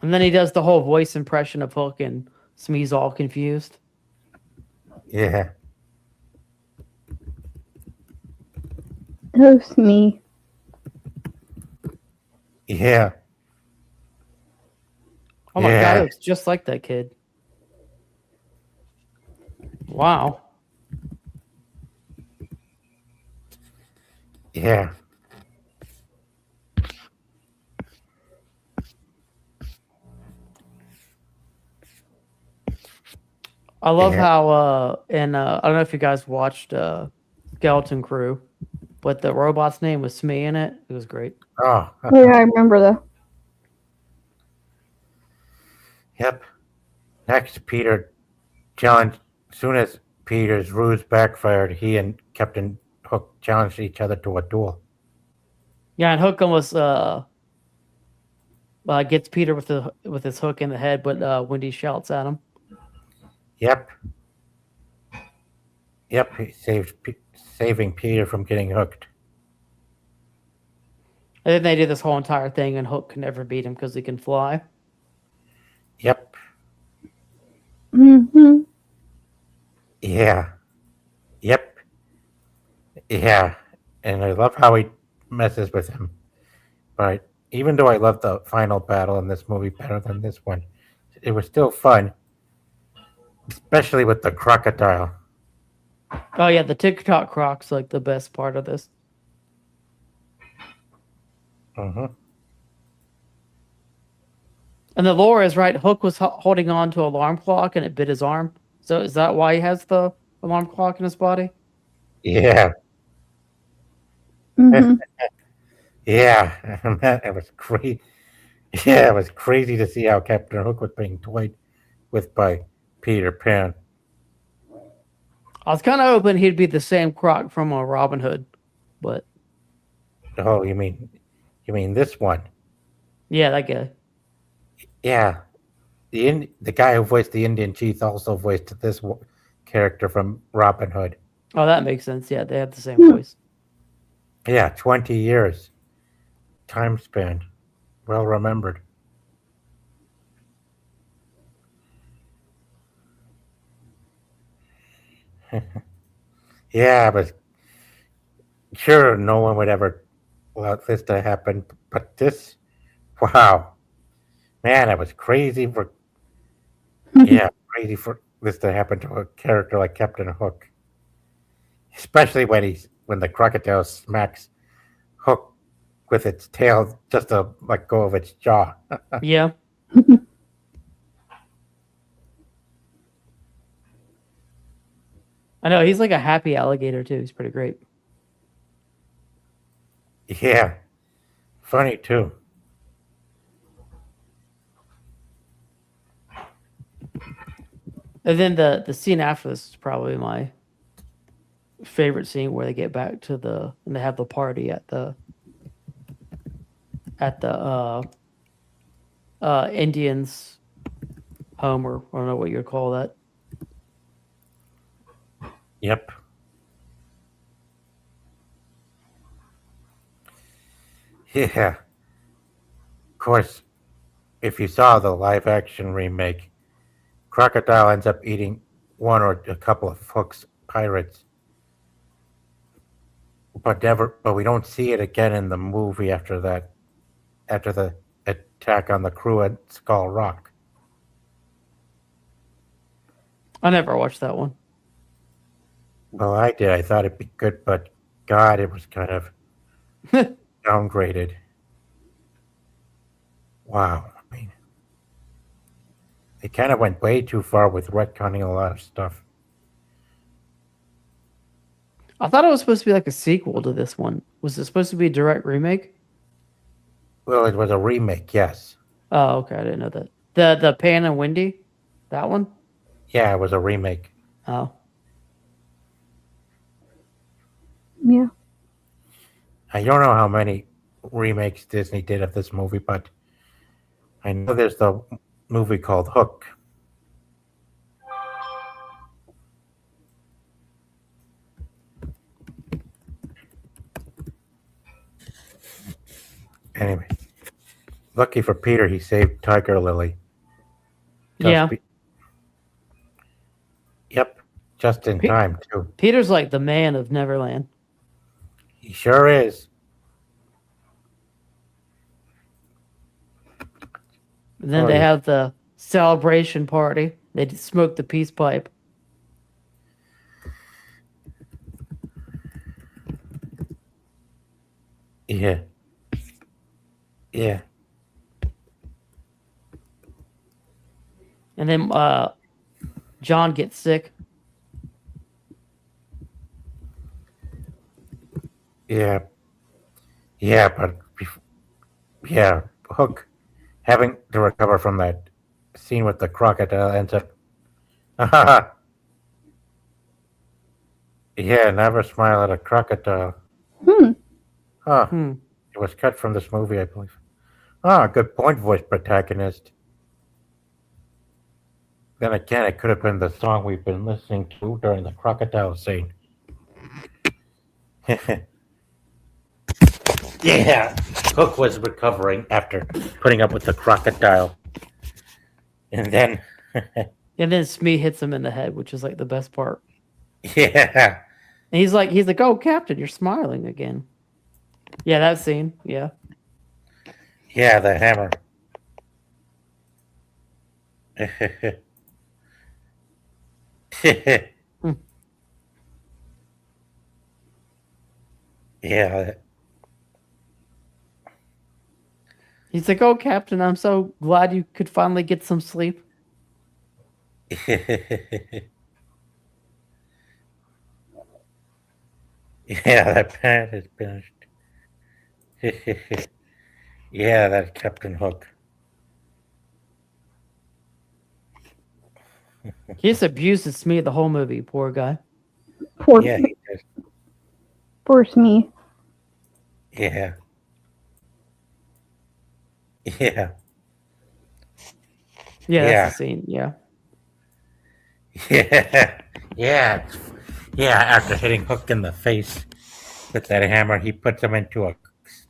And then he does the whole voice impression of Hook, and Smee's all confused. yeah, Oh, Smee. yeah, Oh my god, Yeah. it looks just like that kid. Wow. yeah. I love Yeah. how and I don't know if you guys watched Skeleton Crew, but the robot's name was Smee in it. It was great. Oh, Oh, yeah, I remember that. yep. Next, Peter challenged. Soon as Peter's ruse backfired, he and Captain Hook challenged each other to a duel. Yeah, and Hook almost gets Peter with his hook in the head, but Wendy shouts at him. Yep. Yep. He saving Peter from getting hooked. And then they do this whole entire thing, and Hook can never beat him because he can fly. Yep. Mm-hmm. Yeah. Yep. Yeah. And I love how he messes with him. But even though I love the final battle in this movie better than this one, it was still fun. Especially with the crocodile. Oh yeah, the TikTok croc's like the best part of this. Mm-hmm. And the lore is right. Hook was holding on to an alarm clock, and it bit his arm. So is that why he has the alarm clock in his body? Yeah. Mm-hmm. Yeah. Man, it was crazy. Yeah, it was crazy to see how Captain Hook was being toyed with by Peter Pan. I was kind of hoping he'd be the same croc from Robin Hood, but Oh, you mean this one? yeah, that guy. Yeah, the guy who voiced the Indian chief also voiced this character from Robin Hood. Oh, that makes sense. Yeah, they have the same voice. Yeah, 20 years time span, well remembered. Yeah, but sure, no one would ever allow this to happen. But this, wow, man, it was crazy for crazy for this to happen to a character like Captain Hook, especially when the crocodile smacks Hook with its tail just to let go of its jaw. Yeah. I know he's like a happy alligator too. He's pretty great. Yeah, funny too. And then the scene after this is probably my favorite scene, where they get back to and they have the party at the Indians home, or I don't know what you'd call that. Yep. Yeah. Of course, if you saw the live action remake, Crocodile ends up eating one or a couple of Hook's pirates. But we don't see it again in the movie after that. After the attack on the crew at Skull Rock. I never watched that one. Well, I did. I thought it'd be good, but God, it was kind of downgraded. Wow. I mean, they kind of went way too far with retconning a lot of stuff. I thought it was supposed to be like a sequel to this one. Was it supposed to be a direct remake? Well, it was a remake, yes. Oh, okay. I didn't know that. The Pan and Wendy, that one. Yeah, it was a remake. Oh, Yeah. I don't know how many remakes Disney did of this movie, but I know there's the movie called Hook. Anyway, lucky for Peter, he saved Tiger Lily. Just yeah. Yep, just in Pe- time, too. Peter's like the man of Neverland. He sure is. And then Oh, they yeah. have the celebration party. They smoke the peace pipe. Yeah. Yeah. And then John gets sick. Yeah. Yeah, but yeah, Hook having to recover from that scene with the crocodile ends up. Yeah, never smile at a crocodile. Hmm. Huh. Hmm. It was cut from this movie, I believe. Ah, good point, voice protagonist. Then again, it could have been the song we've been listening to during the crocodile scene. Yeah, Hook was recovering after putting up with the crocodile. And then, And then Smee hits him in the head, which is like the best part. yeah, And he's like, oh, Captain, you're smiling again. Yeah, that scene. Yeah. yeah, the hammer. Hmm. Yeah, He's like, oh, Captain, I'm so glad you could finally get some sleep. yeah, that pan is finished. Yeah, that Captain Hook. He just abuses Smee the whole movie, poor guy. Poor, Yeah, he does. poor me. Yeah. Yeah. Yeah, Yeah. that's the scene. Yeah. Yeah. Yeah. Yeah. After hitting Hook in the face with that hammer, he puts him into a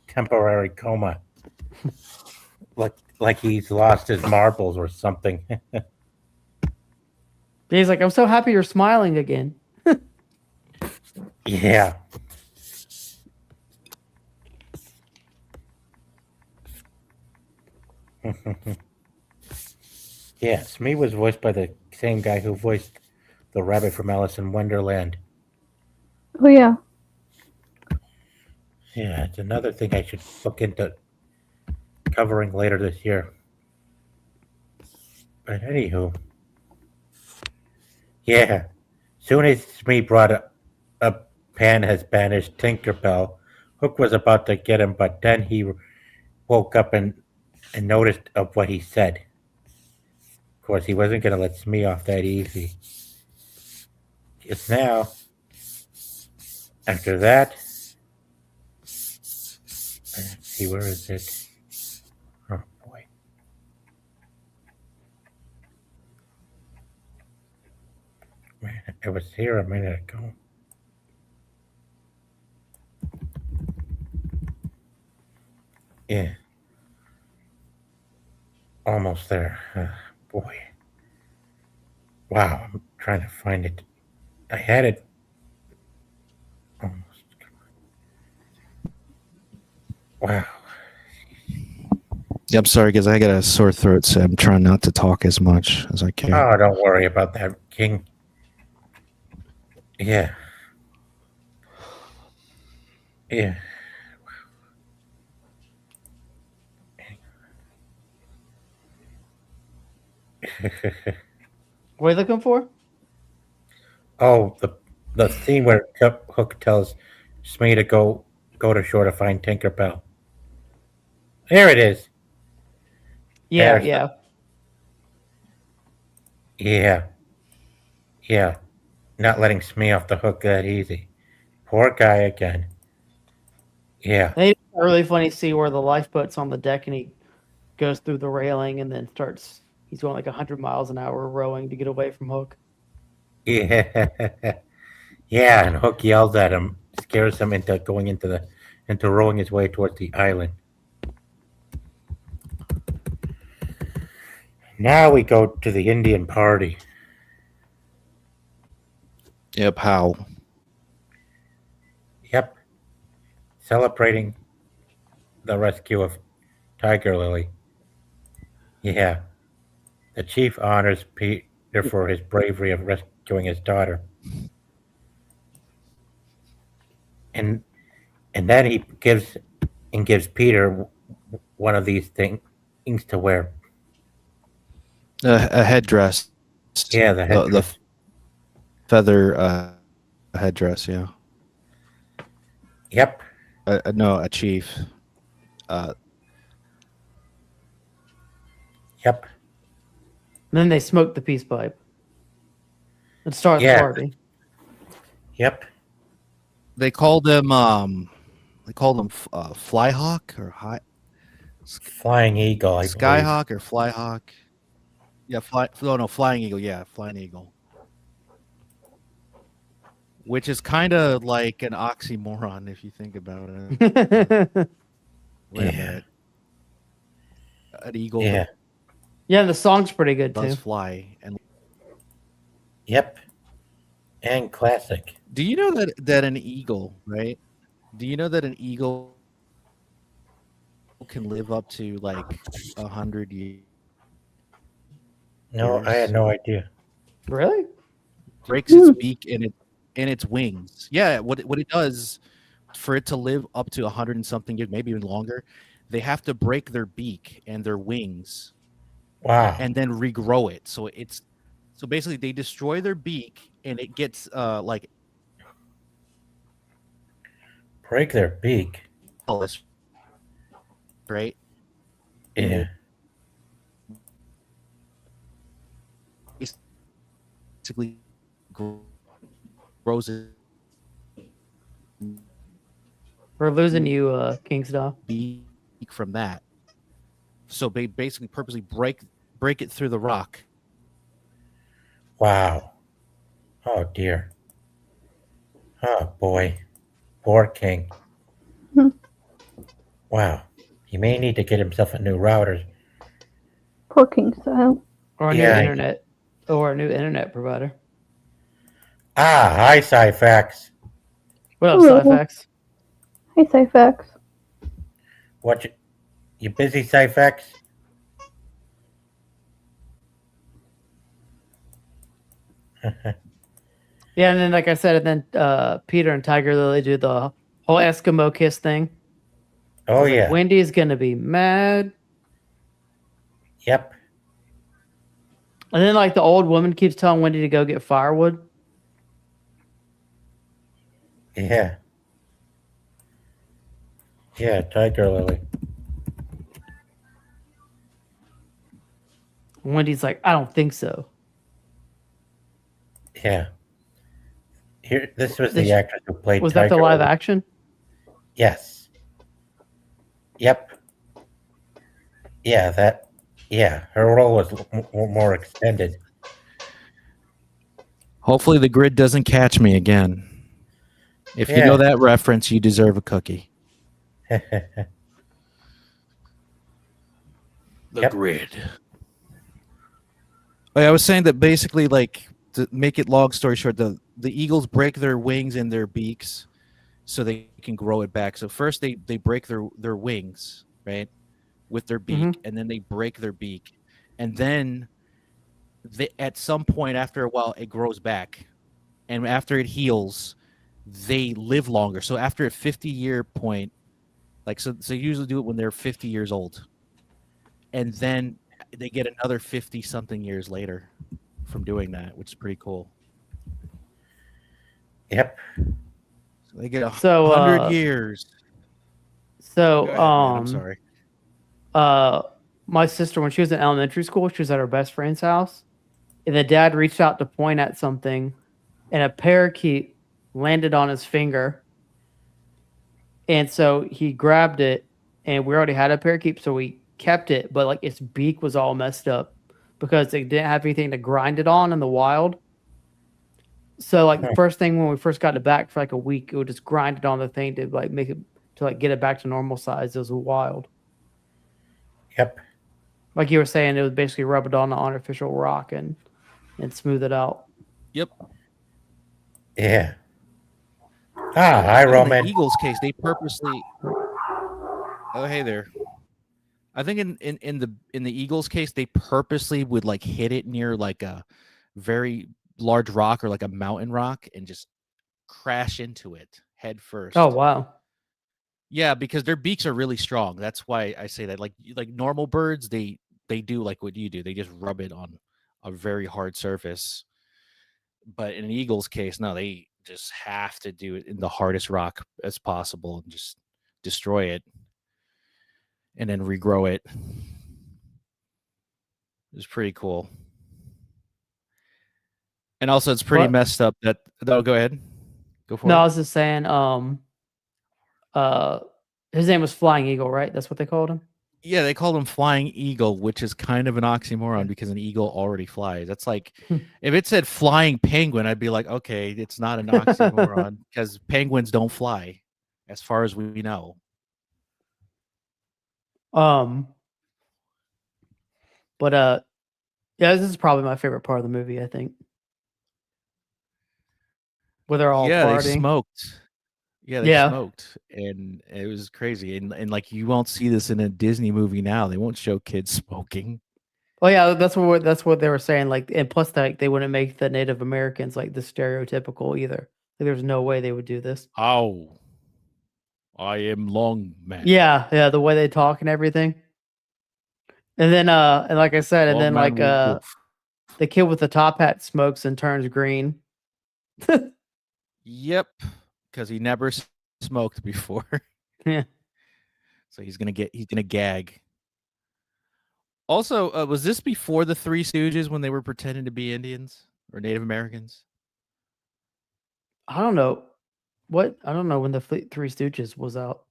temporary coma. Like he's lost his marbles or something. He's like, I'm so happy you're smiling again. Yeah. Yeah, Smee was voiced by the same guy who voiced the rabbit from Alice in Wonderland. Oh yeah. Yeah, it's another thing I should look into covering later this year. But anywho, yeah, soon as Smee brought up Pan has banished Tinkerbell, Hook was about to get him, but then he woke up and noticed of what he said. Of course, he wasn't going to let Smee off that easy. Just now, after that, let's see, where is it? Oh boy. Man, it was here a minute ago. Yeah. Almost there. Boy. Wow, I'm trying to find it. I had it almost. Wow. Yeah, I'm sorry, because I got a sore throat, so I'm trying not to talk as much as I can. Oh, don't worry about that, King. Yeah. Yeah. What are you looking for? Oh, the scene where Hook tells Smee to go to shore to find Tinkerbell. There it is. Yeah, There's the- yeah. Yeah. Yeah. Not letting Smee off the hook that easy. Poor guy again. Yeah. And it's really funny to see where the lifeboat's on the deck and he goes through the railing and then starts. He's going like 100 miles an hour rowing to get away from Hook. Yeah. Yeah, and Hook yells at him, scares him into going into rowing his way towards the island. Now we go to the Indian party. Yep. How? Yep. Celebrating the rescue of Tiger Lily. Yeah. The chief honors Peter for his bravery of rescuing his daughter. And then he gives Peter one of these things to wear. A headdress. Yeah, the headdress. Feather headdress. Yeah. Yep. No, a chief. Yep. And then they smoke the peace pipe and start Yeah. the party. Yep. They called him. Flyhawk or high. Flying Eagle. I believe. Skyhawk or Flyhawk. Yeah, Flying Eagle. Yeah, Flying Eagle. Which is kind of like an oxymoron if you think about it. Wait a Yeah. minute. An eagle Yeah. Yeah, the song's pretty good does too. fly. And Yep. And classic. do you know that an eagle, right? Do you know that an eagle can live up to like 100 years? No, I had no idea. Really? Breaks its beak and its wings. Yeah, what it does for it to live up to 100 and something years, maybe even longer, they have to break their beak and their wings Wow. and then regrow it. So basically they destroy their beak and it gets like Break their beak. right? Yeah. Basically grows it We're losing you, Kingsdale. beak from that. So they basically purposely break it through the rock. Wow. Oh dear. Oh boy. Poor King. Hmm. Wow. He may need to get himself a new router. Poor King style. Or a Yeah. new internet. Or a new internet provider. Ah, hi Cyfax. What up, Hello. Cyfax? Hey, Cyfax. What you busy, Cyfax? Yeah, and then like I said, and then Peter and Tiger Lily do the whole Eskimo kiss thing. Oh Like, yeah. Wendy's gonna be mad. Yep. And then like the old woman keeps telling Wendy to go get firewood. Yeah. Yeah, Tiger Lily. And Wendy's like, I don't think so. Yeah. Here, this was This- the actress who played. Was that the Tiger live Lily. action? Yes. Yep. Yeah, that. Yeah, her role was more extended. Hopefully the grid doesn't catch me again. If you Yeah. know that reference, you deserve a cookie. The Yep. grid. I was saying that basically, like, to make it long story short, the eagles break their wings and their beaks so they can grow it back. So first they break their wings, right, with their beak, and then they break their beak, and then at some point after a while it grows back, and after it heals, they live longer. So after a 50-year point, like so you usually do it when they're 50 years old, and then they get another 50 something years later from doing that, which is pretty cool. Yep. So they get So, 100 years. So Go ahead, man, I'm sorry. my sister, when she was in elementary school, she was at her best friend's house, and the dad reached out to point at something, and a parakeet landed on his finger. And so he grabbed it, and we already had a parakeet, so we kept it, but like its beak was all messed up because it didn't have anything to grind it on in the wild. So like the first thing when we first got it back for like a week, it would just grind it on the thing to like make it to like get it back to normal size. It was wild. Yep. Like you were saying, it would basically rub it on the artificial rock and smooth it out. Yep. Yeah. Ah, hi, In the Roman. Eagles case, they purposely. Oh, hey there. I think in the Eagles case, they purposely would like hit it near like a very large rock or like a mountain rock and just crash into it head first. Oh wow. Yeah, because their beaks are really strong. That's why I say that. Like normal birds, they do like what you do. They just rub it on a very hard surface. But in an eagle's case, no, they just have to do it in the hardest rock as possible and just destroy it and then regrow it. It's pretty cool. And also it's pretty What? messed up that go ahead. Go for No, I it. was just saying, his name was Flying Eagle, right? That's what they called him. Yeah, they call him Flying Eagle, which is kind of an oxymoron because an eagle already flies. That's like if it said Flying Penguin, I'd be like, okay, it's not an oxymoron because penguins don't fly, as far as we know. But yeah, this is probably my favorite part of the movie, I think. Where they're all They partying. smoked. Yeah, they Yeah. smoked, and it was crazy. And like you won't see this in a Disney movie now. They won't show kids smoking. Oh yeah, that's what they were saying. Like, and plus, like, they wouldn't make the Native Americans like the stereotypical either. Like, there's no way they would do this. Oh, I am Long Man. Yeah, the way they talk and everything. And then, and like I said, and Long then Man like Wolf. the kid with the top hat smokes and turns green. Yep, because he never smoked before. Yeah. So he's gonna gag. Also, was this before the Three Stooges when they were pretending to be Indians or Native Americans? I don't know I don't know when the Three Stooges was out.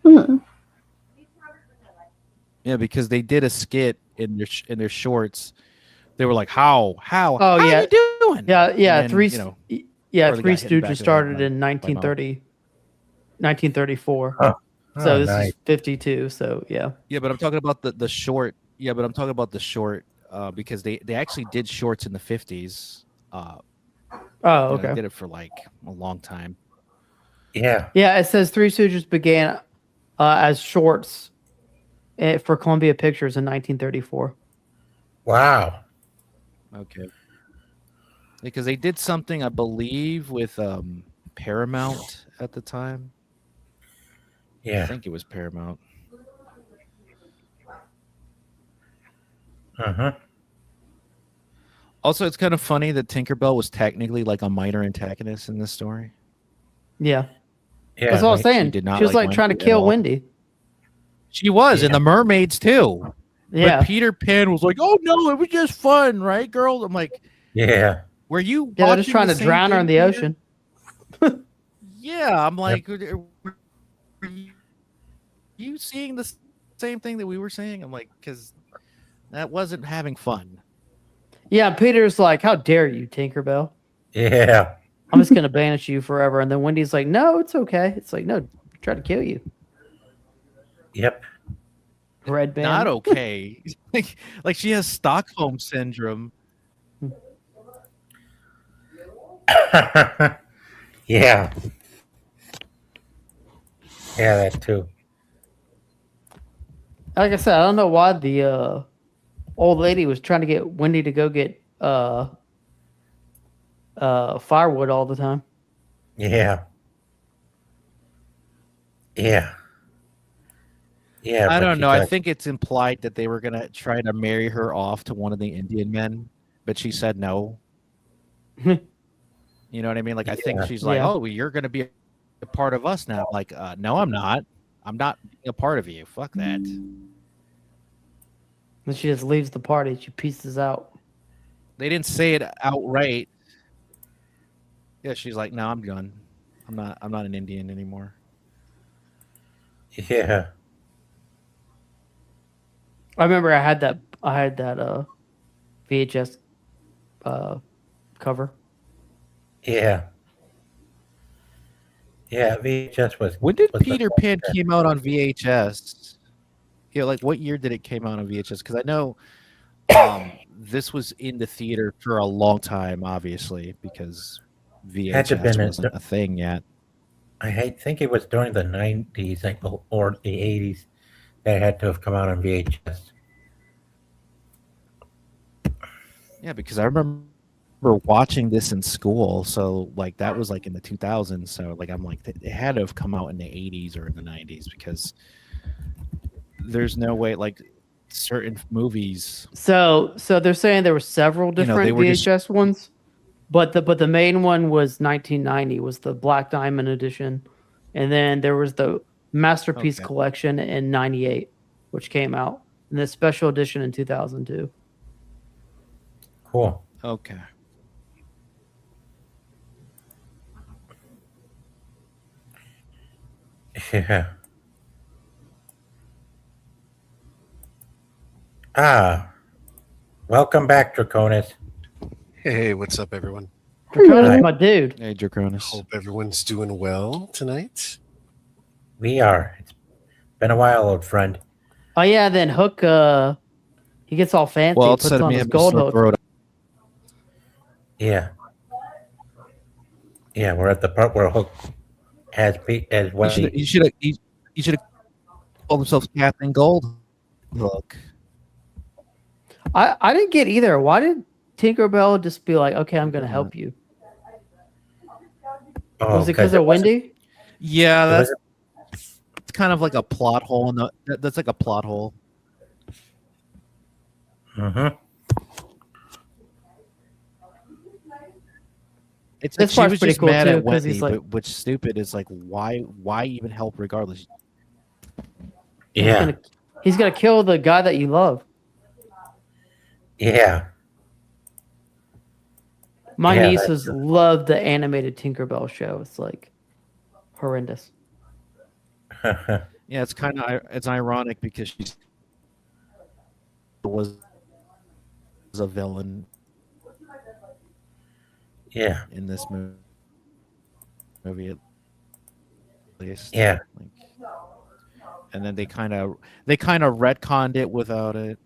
Hmm. Yeah, because they did a skit in their shorts. They were like, "How? Oh, How yeah. you doing?" Yeah, And then, Three or the Three guy hit him back in Stooges the started head in by 1934. Oh, So oh, this nice. is 52. So yeah. Yeah, but I'm talking about the short. Yeah, but I'm talking about the short because they actually did shorts in the 50s. Oh, They okay. did it for like a long time. Yeah. Yeah, it says Three Stooges began as shorts for Columbia Pictures in 1934. Wow. Okay. Because they did something, I believe, with Paramount at the time. I Yeah. think it was Paramount. Uh-huh. Also, it's kind of funny that Tinkerbell was technically like a minor antagonist in this story. Yeah, Yeah. that's what I was right. saying. She did not She was like like trying to Wendy at kill all. Wendy. She was, and Yeah. the mermaids too. Yeah, But Peter Pan was like, "Oh no, it was just fun, right, girls?" I'm like, Yeah. "Were you?" yeah, they're just watching trying the to same drown her in thing, the Peter? ocean. Yeah, I'm like, were you seeing the same thing that we were seeing? I'm like, because that wasn't having fun. Yeah, Peter's like, "How dare you, Tinkerbell? Yeah. I'm just gonna banish you forever." And then Wendy's like, "No, it's okay." It's like, "No, try to kill you." Yep. Red band. Not okay. like she has Stockholm syndrome. Yeah. Yeah, that too. Like I said, I don't know why the old lady was trying to get Wendy to go get firewood all the time. Yeah. Yeah. Yeah. I but don't she's know. I like, think it's implied that they were gonna try to marry her off to one of the Indian men, but she said no. You know what I mean? Like I think Yeah. she's like, Yeah. "Oh, well, you're gonna be a part of us now. Like, no, I'm not. I'm not being a part of you. Fuck that. Then she just leaves the party. She pieces out. They didn't say it outright. Yeah, she's like, no, I'm done. I'm not an Indian anymore. Yeah. I remember I had that VHS cover. Yeah. Yeah, VHS was. When did was the- Peter Pan came out on VHS? Yeah, like what year did it came out on VHS? Because I know this was in the theater for a long time, obviously, because Had to been VHS wasn't a thing yet. I think it was during the 90s or the 80s that it had to have come out on VHS. Yeah, because I remember watching this in school, so like that was like in the 2000s. So like I'm like it had to have come out in the 80s or in the 90s because there's no way like certain movies. So they're saying there were several You know, different they were just- VHS ones, but the main one was 1990, was the Black Diamond edition, and then there was the Masterpiece Okay. Collection in '98, which came out, and the special edition in 2002. Cool. Okay. Yeah. Welcome back, Draconis. Hey, what's up, everyone? Draconis, my dude. Hey, Draconis. Hope everyone's doing well tonight. We are. It's been a while, old friend. Oh yeah, then Hook, he gets all fancy, Well, puts instead of on me his having a gold sore hook. throat, Yeah. Yeah, we're at the part where Hook has Wendy. he should have called himself Captain Gold. Look. I didn't get either. Why did Tinkerbell just be like, okay, I'm going to help you? Oh, Was it because of Wendy? Yeah, It that's wasn't- it's kind of like a plot hole in the that's like a plot hole. Mhm. It's This like she part's was pretty just cool, mad too, at 'cause Wendy, he's like- but what's stupid is like why even help regardless? Yeah. He's gonna kill the guy that you love. Yeah. My Yeah, nieces love the animated Tinkerbell show. It's like horrendous. Yeah, it's kind of it's ironic because she was a villain Yeah. in this movie at least. Yeah. Like, and then they kind of retconned it without it.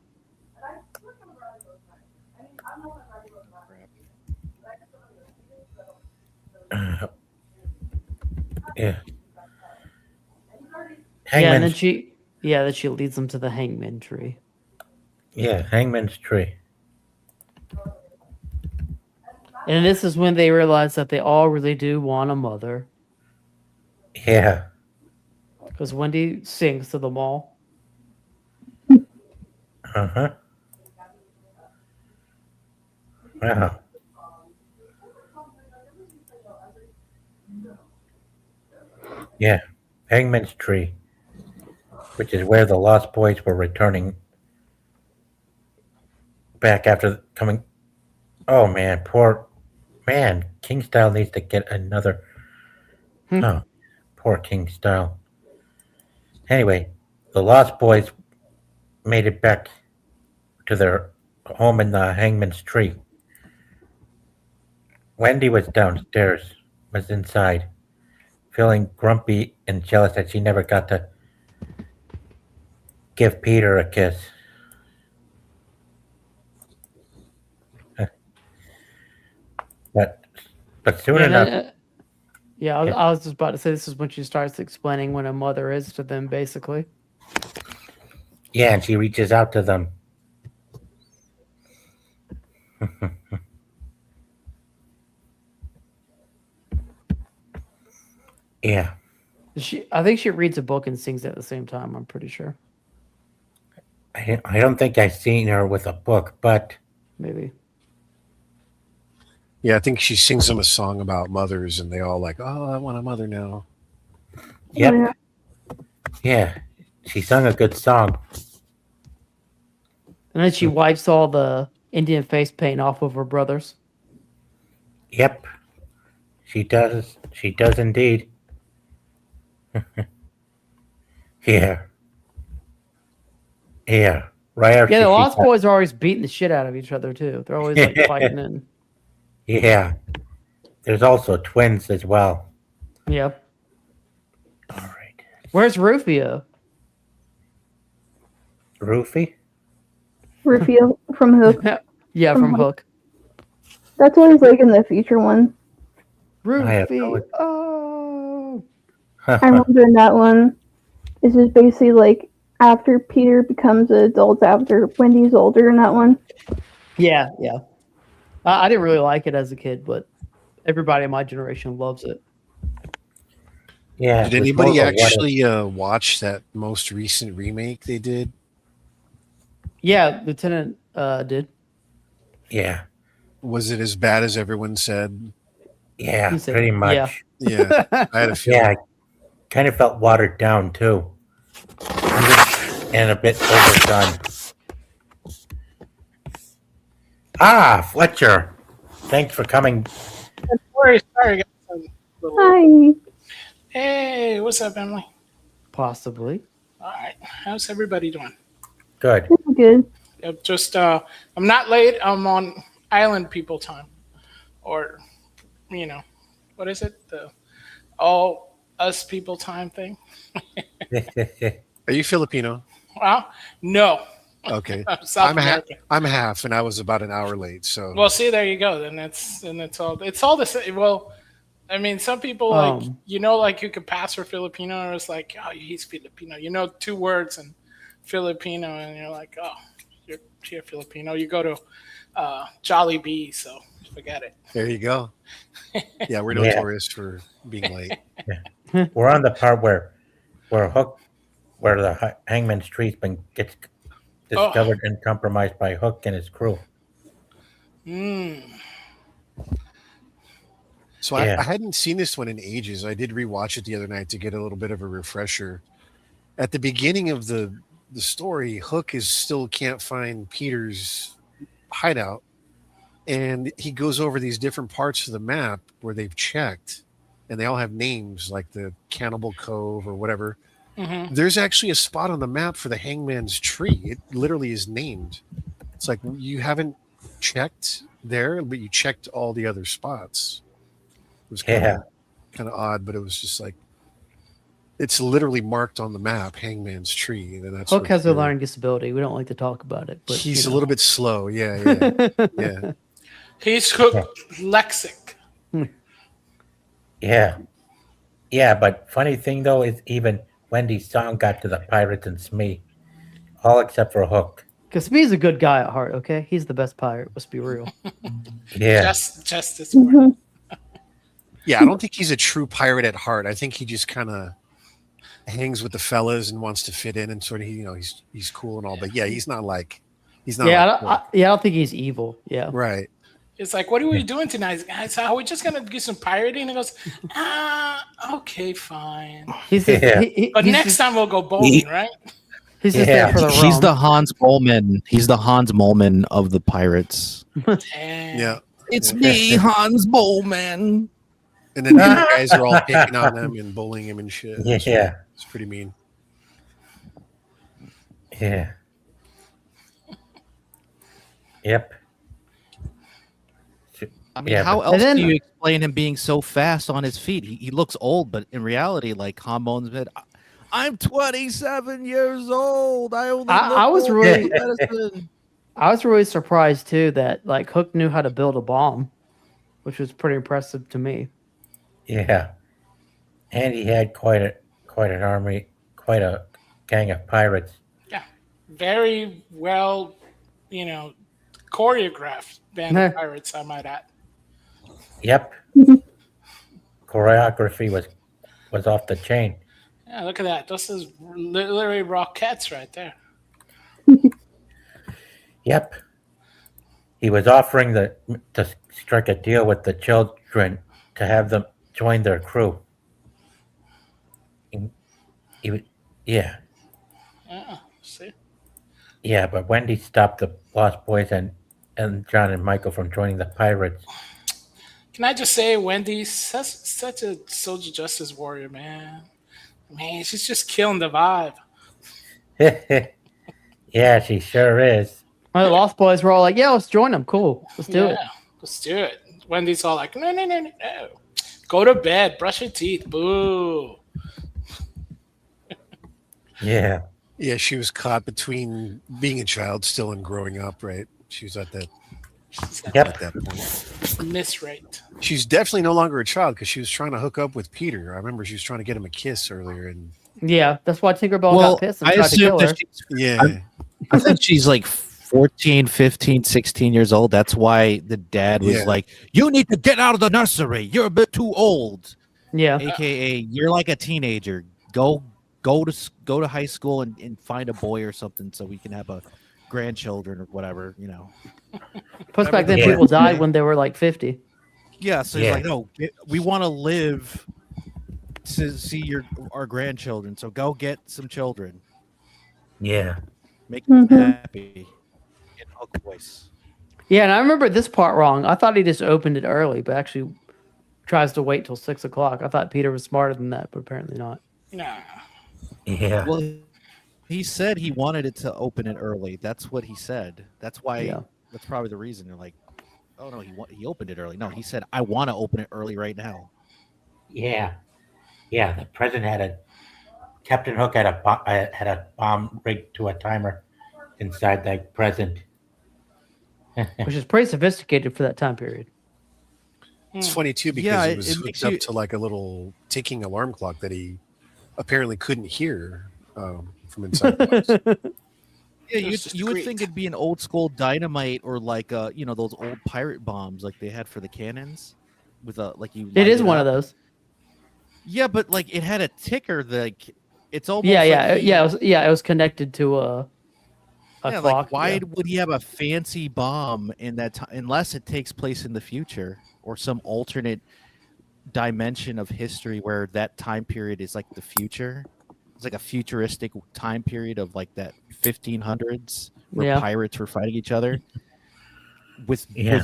Yeah. Yeah, and Hangman's, then she leads them to the hangman tree. Hangman's tree. And this is when they realize that they all really do want a mother. Yeah. Because Wendy sings to them all. Uh-huh. Wow. Yeah. Hangman's tree, which is where the Lost Boys were returning back after coming. Oh man, King Style needs to get another. Oh, poor King Style. Anyway, the Lost Boys made it back to their home in the Hangman's tree. Wendy was downstairs, was inside, feeling grumpy and jealous that she never got to give Peter a kiss. But soon enough, I was just about to say this is when she starts explaining what a mother is to them, basically. yeah, and she reaches out to them. Yeah. I think she reads a book and sings at the same time. I'm pretty sure. I don't think I've seen her with a book, but Maybe. Yeah, I think she sings them a song about mothers, and they all like, "Oh, I want a mother now." Yep. yeah. Yeah. She sung a good song. And then she wipes all the Indian face paint off of her brothers. Yep. She does. She does indeed. Yeah. Yeah. Right after Yeah, the she Lost got- Boys are always beating the shit out of each other too. They're always like fighting and Yeah. There's also twins as well. yeah. All right. Where's Rufio? Rufy? Rufio from Hook. Yeah, From from Hook. That's what he's like in the future one. I have no Rufio. Oh. I remember in that one, it's just basically like after Peter becomes an adult, after Wendy's older in that one. Yeah, yeah. I didn't really like it as a kid, but everybody in my generation loves it. Yeah. Did it was anybody more of a what if. actually watch that most recent remake they did? Yeah, Lieutenant did. Yeah. Was it as bad as everyone said? Yeah. He said- Pretty much. yeah. Yeah, I had a feeling. Yeah. Kind of felt watered down too. And a bit overdone. Ah, Fletcher. Thanks for coming. Sorry, guys. Hi. Hey, what's up, Emily? Possibly. All right, how's everybody doing? Good. Good. Just, I'm not late. I'm on island people time, or, what is it? The all us people time thing. Are you Filipino? Well, no, Okay. I'm South I'm half. American. I'm half, and I was about an hour late. So Well, see, there you go. Then it's all the same. Well, I mean, some people like you could pass for Filipino, or it's like, oh, he's Filipino. 2 words in Filipino, and you're like, oh, you're Filipino. You go to Jollibee, so forget it. there you go. Yeah, we're Yeah. notorious for being late. We're on the part where Hook, where the hangman's tree gets discovered and compromised by Hook and his crew. So Yeah. I hadn't seen this one in ages. I did rewatch it the other night to get a little bit of a refresher. At the beginning of the story, Hook still can't find Peter's hideout, and he goes over these different parts of the map where they've checked, and they all have names like the Cannibal Cove or whatever. Mm-hmm. There's actually a spot on the map for the Hangman's Tree. It literally is named. It's like you haven't checked there, but you checked all the other spots. It was kind of odd, but it was just like it's literally marked on the map, Hangman's Tree. And that's Hook what has a they're- learning disability. We don't like to talk about it, but He's a little bit slow. Yeah, yeah. He's Hook lexic. Yeah. Yeah, but funny thing though is even Wendy's song got to the pirates and Smee. All except for Hook. Because he's a good guy at heart. Okay, he's the best pirate. Let's be real. Yeah. Justice. Mhm. Yeah, I don't think he's a true pirate at heart. I think he just kind of hangs with the fellas and wants to fit in and sort of, he's cool and all. But yeah, he's not like. Yeah, like I don't think he's evil. Yeah, right. It's like, what are we doing tonight, guys? Are we just gonna do some pirating? And he goes, okay, fine. he's just, Yeah. But he's next just, time we'll go bowling, right? he's just Yeah. there for the He's rum. the Hans Molman. He's the Hans Molman of the pirates. Damn. Yeah. It's me, Hans Molman. And then the other guys are all picking on him and bullying him and shit. Yeah. It's pretty mean. Yeah. Yep. I mean, Yeah, how but- else And then- do you explain him being so fast on his feet? He looks old, but in reality, like Han Molman said, I'm 27 years old. I only I look was old really- in medicine." I was really surprised too that like Hook knew how to build a bomb, which was pretty impressive to me. Yeah. And he had quite an army, quite a gang of pirates. Very well, choreographed band of Yeah. pirates, I might add. Yep. Choreography was off the chain. Yeah, look at that. This is literally Rockettes right there. Yep. He was offering to strike a deal with the children to have them join their crew. Yeah, Yeah. See. yeah, but Wendy stopped the Lost Boys and John and Michael from joining the pirates. Can I just say, Wendy's such a social justice warrior, man. Man, she's just killing the vibe. Yeah, she sure is. The Lost Boys were all like, "Yeah, let's join them. Cool, let's do it." Let's do it. Wendy's all like, no, no, no, no, no. Go to bed. Brush your teeth. Boo. Yeah, Yeah, she was caught between being a child still and growing up, right? She was at that Yep. at that point. Miss right. She's definitely no longer a child because she was trying to hook up with Peter. I remember she was trying to get him a kiss earlier, and Yeah, that's why Tinkerbell got pissed and I tried to assume kill her. that yeah, I think she's like 14, 15, 16 years old. That's why the dad was Yeah. like, "You need to get out of the nursery. You're a bit too old." Yeah, AKA, you're like a teenager. Go to high school and find a boy or something so we can have a grandchildren or whatever, you know. plus back then Yeah. people died when they were like 50. Yeah, so Yeah. he's like, no, we want to live to see our grandchildren. So go get some children, yeah. make them Mhm. happy. In Hook voice. Yeah, and I remember this part wrong. I thought he just opened it early, but actually tries to wait till 6 o'clock. I thought Peter was smarter than that, but apparently not. Nah. Yeah. Well, he said he wanted it to open it early. That's what he said. That's why. Yeah. That's probably the reason. They're like, oh no, he opened it early. No, he said I want to open it early right now. Yeah. Yeah. The president Captain Hook had a bomb rigged to a timer inside the present. Which is pretty sophisticated for that time period. it's funny too because Yeah, it it was makes hooked up you- to like a little ticking alarm clock that he apparently couldn't hear from inside the house. Yeah, It was just you would great. think it'd be an old school dynamite or like those old pirate bombs like they had for the cannons with a like you. It light is one up. of those. Yeah, but like it had a ticker. Like it's almost Yeah, like yeah, it was connected to a yeah, clock. like why yeah. would he have a fancy bomb in that time unless it takes place in the future or some alternate dimension of history where that time period is like the future. It's like a futuristic time period of like that 1500s where Yeah. pirates were fighting each other with Yeah.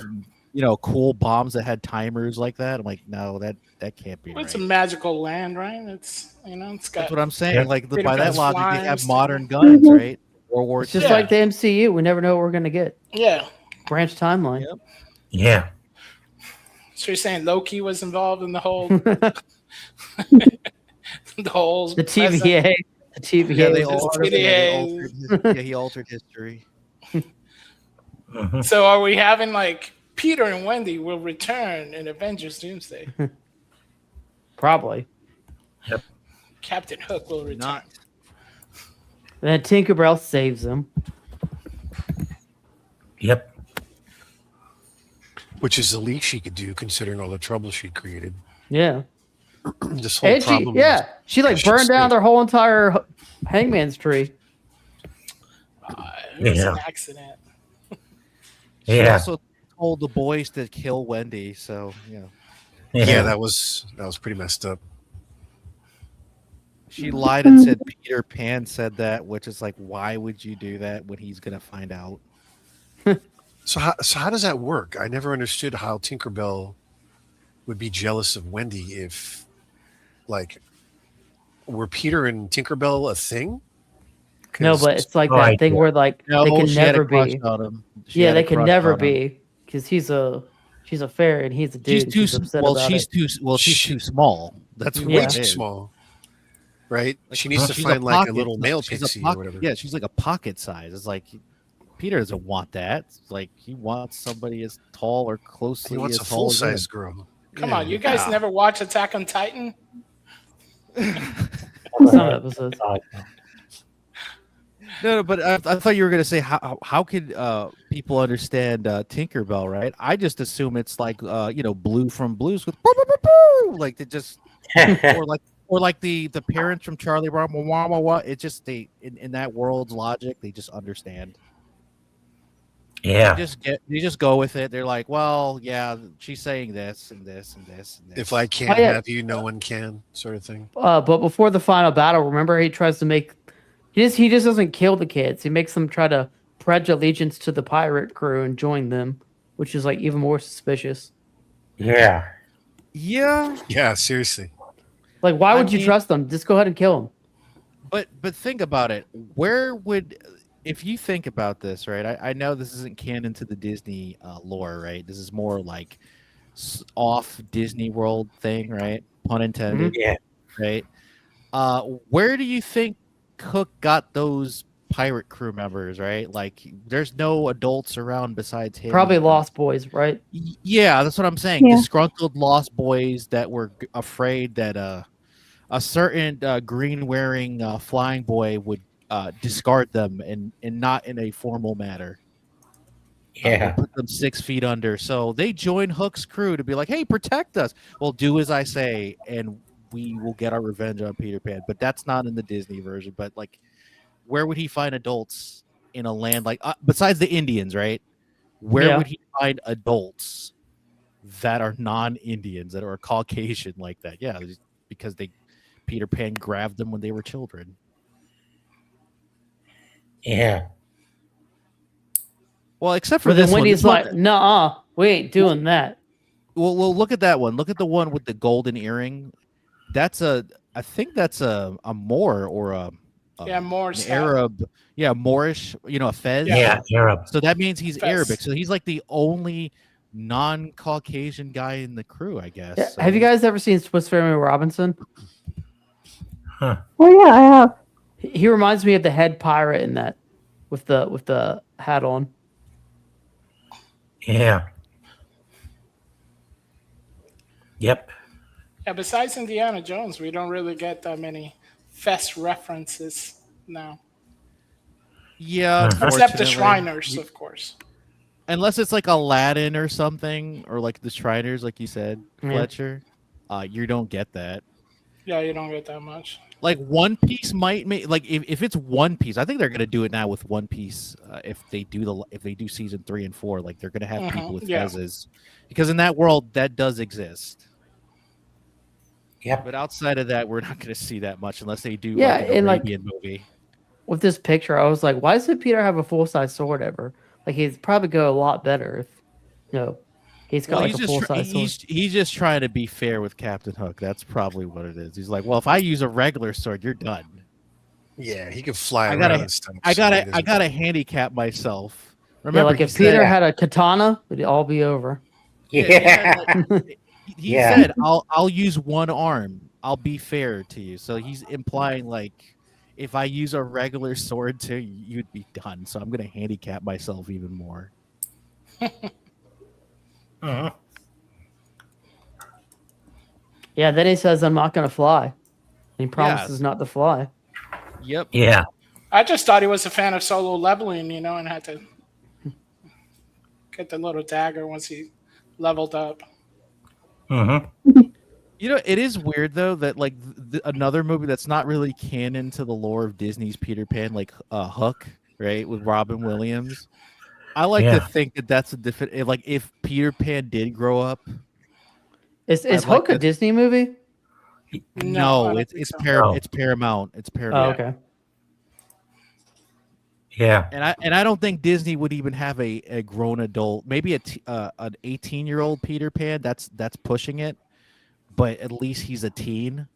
cool bombs that had timers like that. I'm like, no, that can't be It's right. a magical land, right? It's it's got That's what I'm saying. Yeah. Like Freedom by that guns logic, they flying, have stuff. modern guns, right? World War It's just Yeah. like the MCU. We never know what we're gonna get. yeah. Branch timeline. Yep. Yeah. So you're saying Loki was involved in the whole the whole The TVA. The TVA. Yeah, they was- altered, he altered history. Mhm. So are we having like Peter and Wendy will return in Avengers Doomsday? Probably. Captain Hook will return. Not And then Tinkerbell saves him. Yep. Which is the least she could do considering all the trouble she created. Yeah. This whole And she, problem. yeah, she like Christian burned down state. their whole entire Hangman's tree. It was Yeah. an accident. She Yeah. also told the boys to kill Wendy, so yeah. Yeah, that was pretty messed up. She lied and said Peter Pan said that, which is like, why would you do that when he's gonna find out? So how does that work? I never understood how Tinkerbell would be jealous of Wendy if, like, were Peter and Tinkerbell a thing? No, 'Cause- but it's like no that thing idea. where like they can she had a never crush be. on him. She Yeah, had a they can crush never on him. be because she's a fairy and he's a dude. She's too She's upset well. about She's it. she's too small. That's She's what way it too is. small, right? Like, She needs to she's find like a pocket- little male she's pixie or pocket- whatever. Yeah, she's like a pocket size. It's like Peter doesn't want that. It's like he wants somebody as tall or closely He wants a as tall full as him. size girl. Come Yeah. on, you guys never watch Attack on Titan? Some episodes. No, but I thought you were gonna say how could people understand Tinkerbell, right? I just assume it's like Blue from Blues with boo, boo, boo, boo, like they just or like the parents from Charlie Brown. Wah, wah, wah. It just they in that world's logic they just understand. Yeah. They just go with it. They're like, well, yeah, she's saying this and this and this and this. If I can't yeah. have you, no one can, sort of thing. But before the final battle, remember he tries to make he just doesn't kill the kids. He makes them try to pledge allegiance to the pirate crew and join them, which is like even more suspicious. Yeah. Yeah, Yeah, seriously. Like, why I would you mean- trust them? Just go ahead and kill them. but think about it. Where would, if you think about this, right? I know this isn't canon to the Disney lore, right? This is more like off Disney World thing, right? Pun intended, Yeah. right? Where do you think Hook got those pirate crew members, right? Like, there's no adults around besides him. Probably Lost Boys, right? Yeah, that's what I'm saying. Yeah. Disgruntled lost boys that were afraid that a certain green wearing flying boy would discard them and not in a formal manner. Yeah. Put them 6 feet under. So they join Hook's crew to be like, hey, protect us. Well, do as I say, and we will get our revenge on Peter Pan. But that's not in the Disney version. But like, where would he find adults in a land like besides the Indians, right? Where Yeah. would he find adults that are non-Indians, that are Caucasian like that? Yeah, because Peter Pan grabbed them when they were children. Yeah. Well, except for But then this one. Wendy's This one- like, "Nuh-uh, we ain't doing that." well, look at that one. Look at the one with the golden earring. I think that's a Moor or a Yeah, more an Arab, Moorish, a Fez. Yeah. Arab. So that means he's Fez. Arabic. So he's like the only non-Caucasian guy in the crew, I guess. Yeah, So have you guys ever seen Swiss Family Robinson? Huh. Oh yeah, I have. He reminds me of the head pirate in that, with the hat on. Yeah. Yep. Yeah, besides Indiana Jones, we don't really get that many Fest references now. Yeah, Except Except the unfortunately. Shriners, of course. Unless it's like Aladdin or something, or like the Shriners, like you said, Yeah. Fletcher. You don't get that. Yeah, you don't get that much. Like One Piece might make, like if it's One Piece, I think they're gonna do it now with One Piece. If they do season 3 and 4, like they're gonna have people with yeah. fezzes, because in that world that does exist. Yep. But outside of that, we're not gonna see that much unless they do Yeah, like an and, like, Arabian movie. With this picture, I was like, "Why doesn't Peter have a full-size sword ever? Like, he'd probably go a lot better if, he's got Well, like a full-size sword." he's just trying to be fair with Captain Hook. That's probably what it is. He's like, well, if I use a regular sword, you're done. Yeah, he could fly I around gotta- and stuff. I so he gotta doesn't- handicap myself. Yeah, Remember, like he if said- Peter had a katana, it'd all be over. Yeah. he Yeah. said, I'll use one arm. I'll be fair to you. So he's implying like, if I use a regular sword too, you'd be done. So I'm gonna handicap myself even more. Uh-huh. Yeah, then he says, "I'm not gonna fly." And he promises not to fly. Yep. Yeah. I just thought he was a fan of solo leveling, and had to get the little dagger once he leveled up. Mm-hmm. You know, it is weird though that like another movie that's not really canon to the lore of Disney's Peter Pan, like Hook, right, with Robin Williams. I like to Yeah. think that that's a different. Like if Peter Pan did grow up, Is I'd like Hook a to- Disney movie? No, I don't it's think so. No. it's Paramount. It's Oh, Paramount. okay. Yeah. And I don't think Disney would even have a grown adult, maybe an 18-year-old Peter Pan. That's pushing it, but at least he's a teen.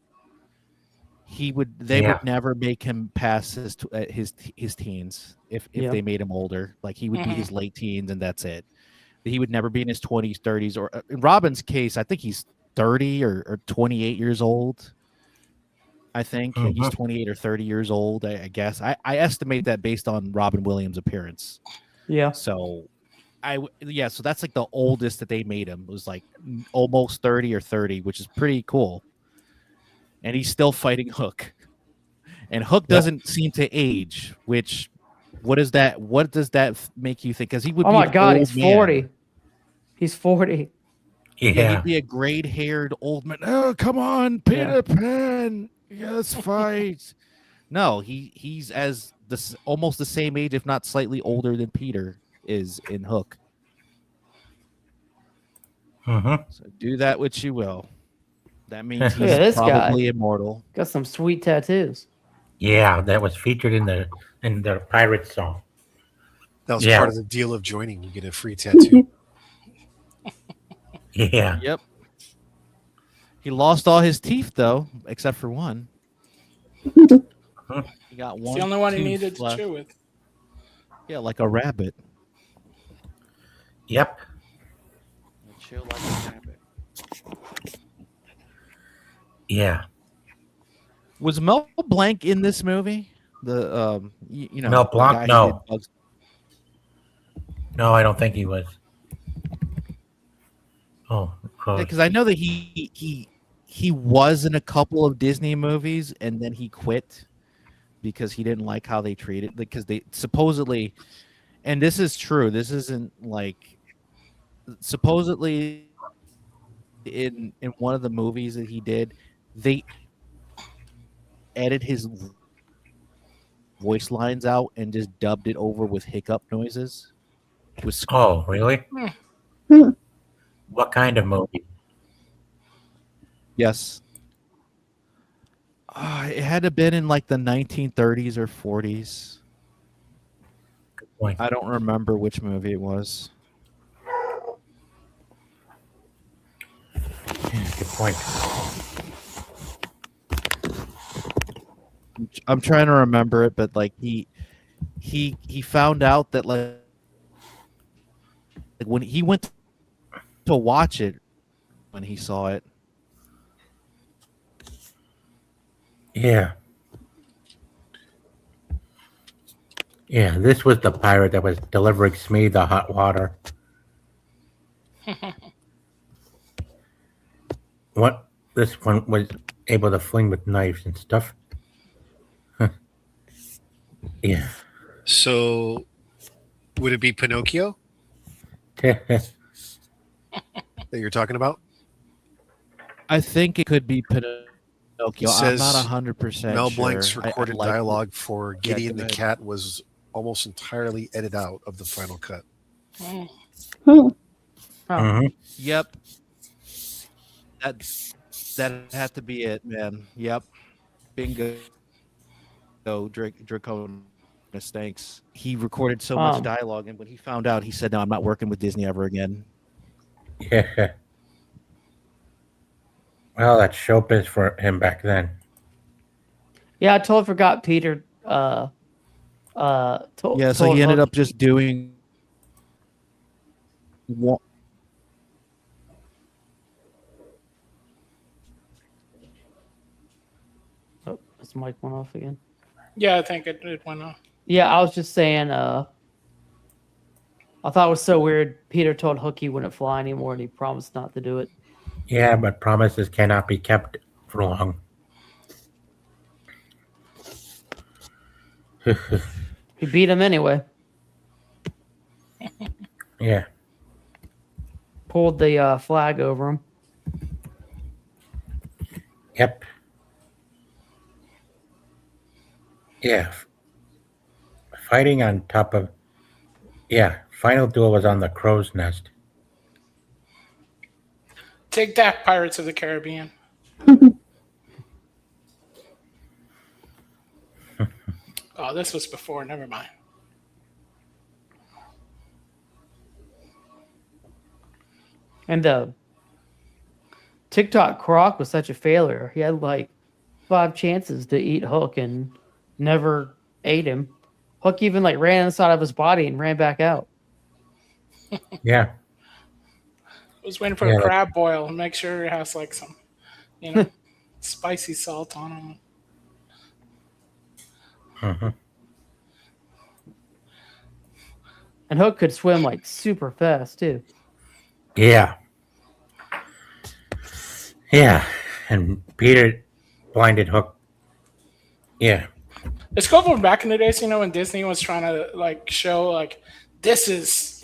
They Yeah. would never make him past his teens if Yeah. they made him older. Like he would be his late teens and that's it. He would never be in his 20s, 30s, or in Robin's case, I think he's 30 or 28 years old. I think he's Mhm. 28 or 30 years old. I guess I estimate that based on Robin Williams' appearance. Yeah. So, so that's like the oldest that they made him. It was like almost 30 or 30, which is pretty cool. And he's still fighting Hook, and Hook doesn't seem to age. Which, what does that make you think? Because he would. Oh be my an God, old he's man. 40. He's 40. Yeah, Yeah. he'd be a gray-haired old man. Oh, come on, Peter Pan. Yes, fight. No, he's almost the same age, if not slightly older than Peter is in Hook. Mm-hmm. So do that which you will. That means Look at he's this guy. probably immortal. Got some sweet tattoos. Yeah, that was featured in the pirate song. That was Yeah. part of the deal of joining. You get a free tattoo. Yeah. Yep. He lost all his teeth though, except for one. He got It's one. the only one he tooth needed to left. chew with. Yeah, like a rabbit. Yep. Chill like a rabbit. Yeah. Was Mel Blanc in this movie? The you know, Mel the Blanc? guy who No. did Bugs- No, I don't think he was. Oh, close. because I know that he was in a couple of Disney movies and then he quit because he didn't like how they treated, because they supposedly, and this is true, this isn't like, supposedly in one of the movies that he did, they edited his voice lines out and just dubbed it over with hiccup noises. With Oh, really? Hmm. What kind of movie? yes. It had to have been in like the 1930s or 40s. Good point. I don't remember which movie it was. Yeah, good point. I'm trying to remember it, but like he found out that like when he went to watch it, when he saw it, Yeah. Yeah, this was the pirate that was delivering Smee the hot water. What? This one was able to fling with knives and stuff. Huh. Yeah. So, would it be Pinocchio Yes. that you're talking about? I think it could be Pinocchio. It I'm says not 100% Mel sure. Blanc's I recorded like- dialogue for Gideon go the ahead. Cat was almost entirely edited out of the final cut. Mm. Hmm. Mhm. Yep. That had to be it, man. Yep. Bingo. Draconis, thanks. He recorded so much dialogue, and when he found out, he said, "No, I'm not working with Disney ever again." Yeah. Well, that's showbiz for him back then. Yeah, I totally forgot Peter. Yeah, so he ended up just doing one. Oh, his mic went off again. Yeah, I think it went off. Yeah, I was just saying. I thought it was so weird. Peter told Hook he wouldn't fly anymore, and he promised not to do it. Yeah, but promises cannot be kept for long. He beat him anyway. Yeah. Pulled the flag over him. Yep. Yeah. Fighting on top of. Yeah. Final duel was on the crow's nest. Take that, Pirates of the Caribbean. Oh, this was before. Never mind. And TikTok Croc was such a failure. He had like 5 chances to eat Hook and never ate him. Hook even like ran inside of his body and ran back out. Yeah. I was waiting for Yeah, a crab boil and make sure it has like some, spicy salt on them. Mhm. And Hook could swim like super fast too. Yeah. Yeah. And Peter blinded Hook. Yeah. It's cool from back in the days, when Disney was trying to like show like this is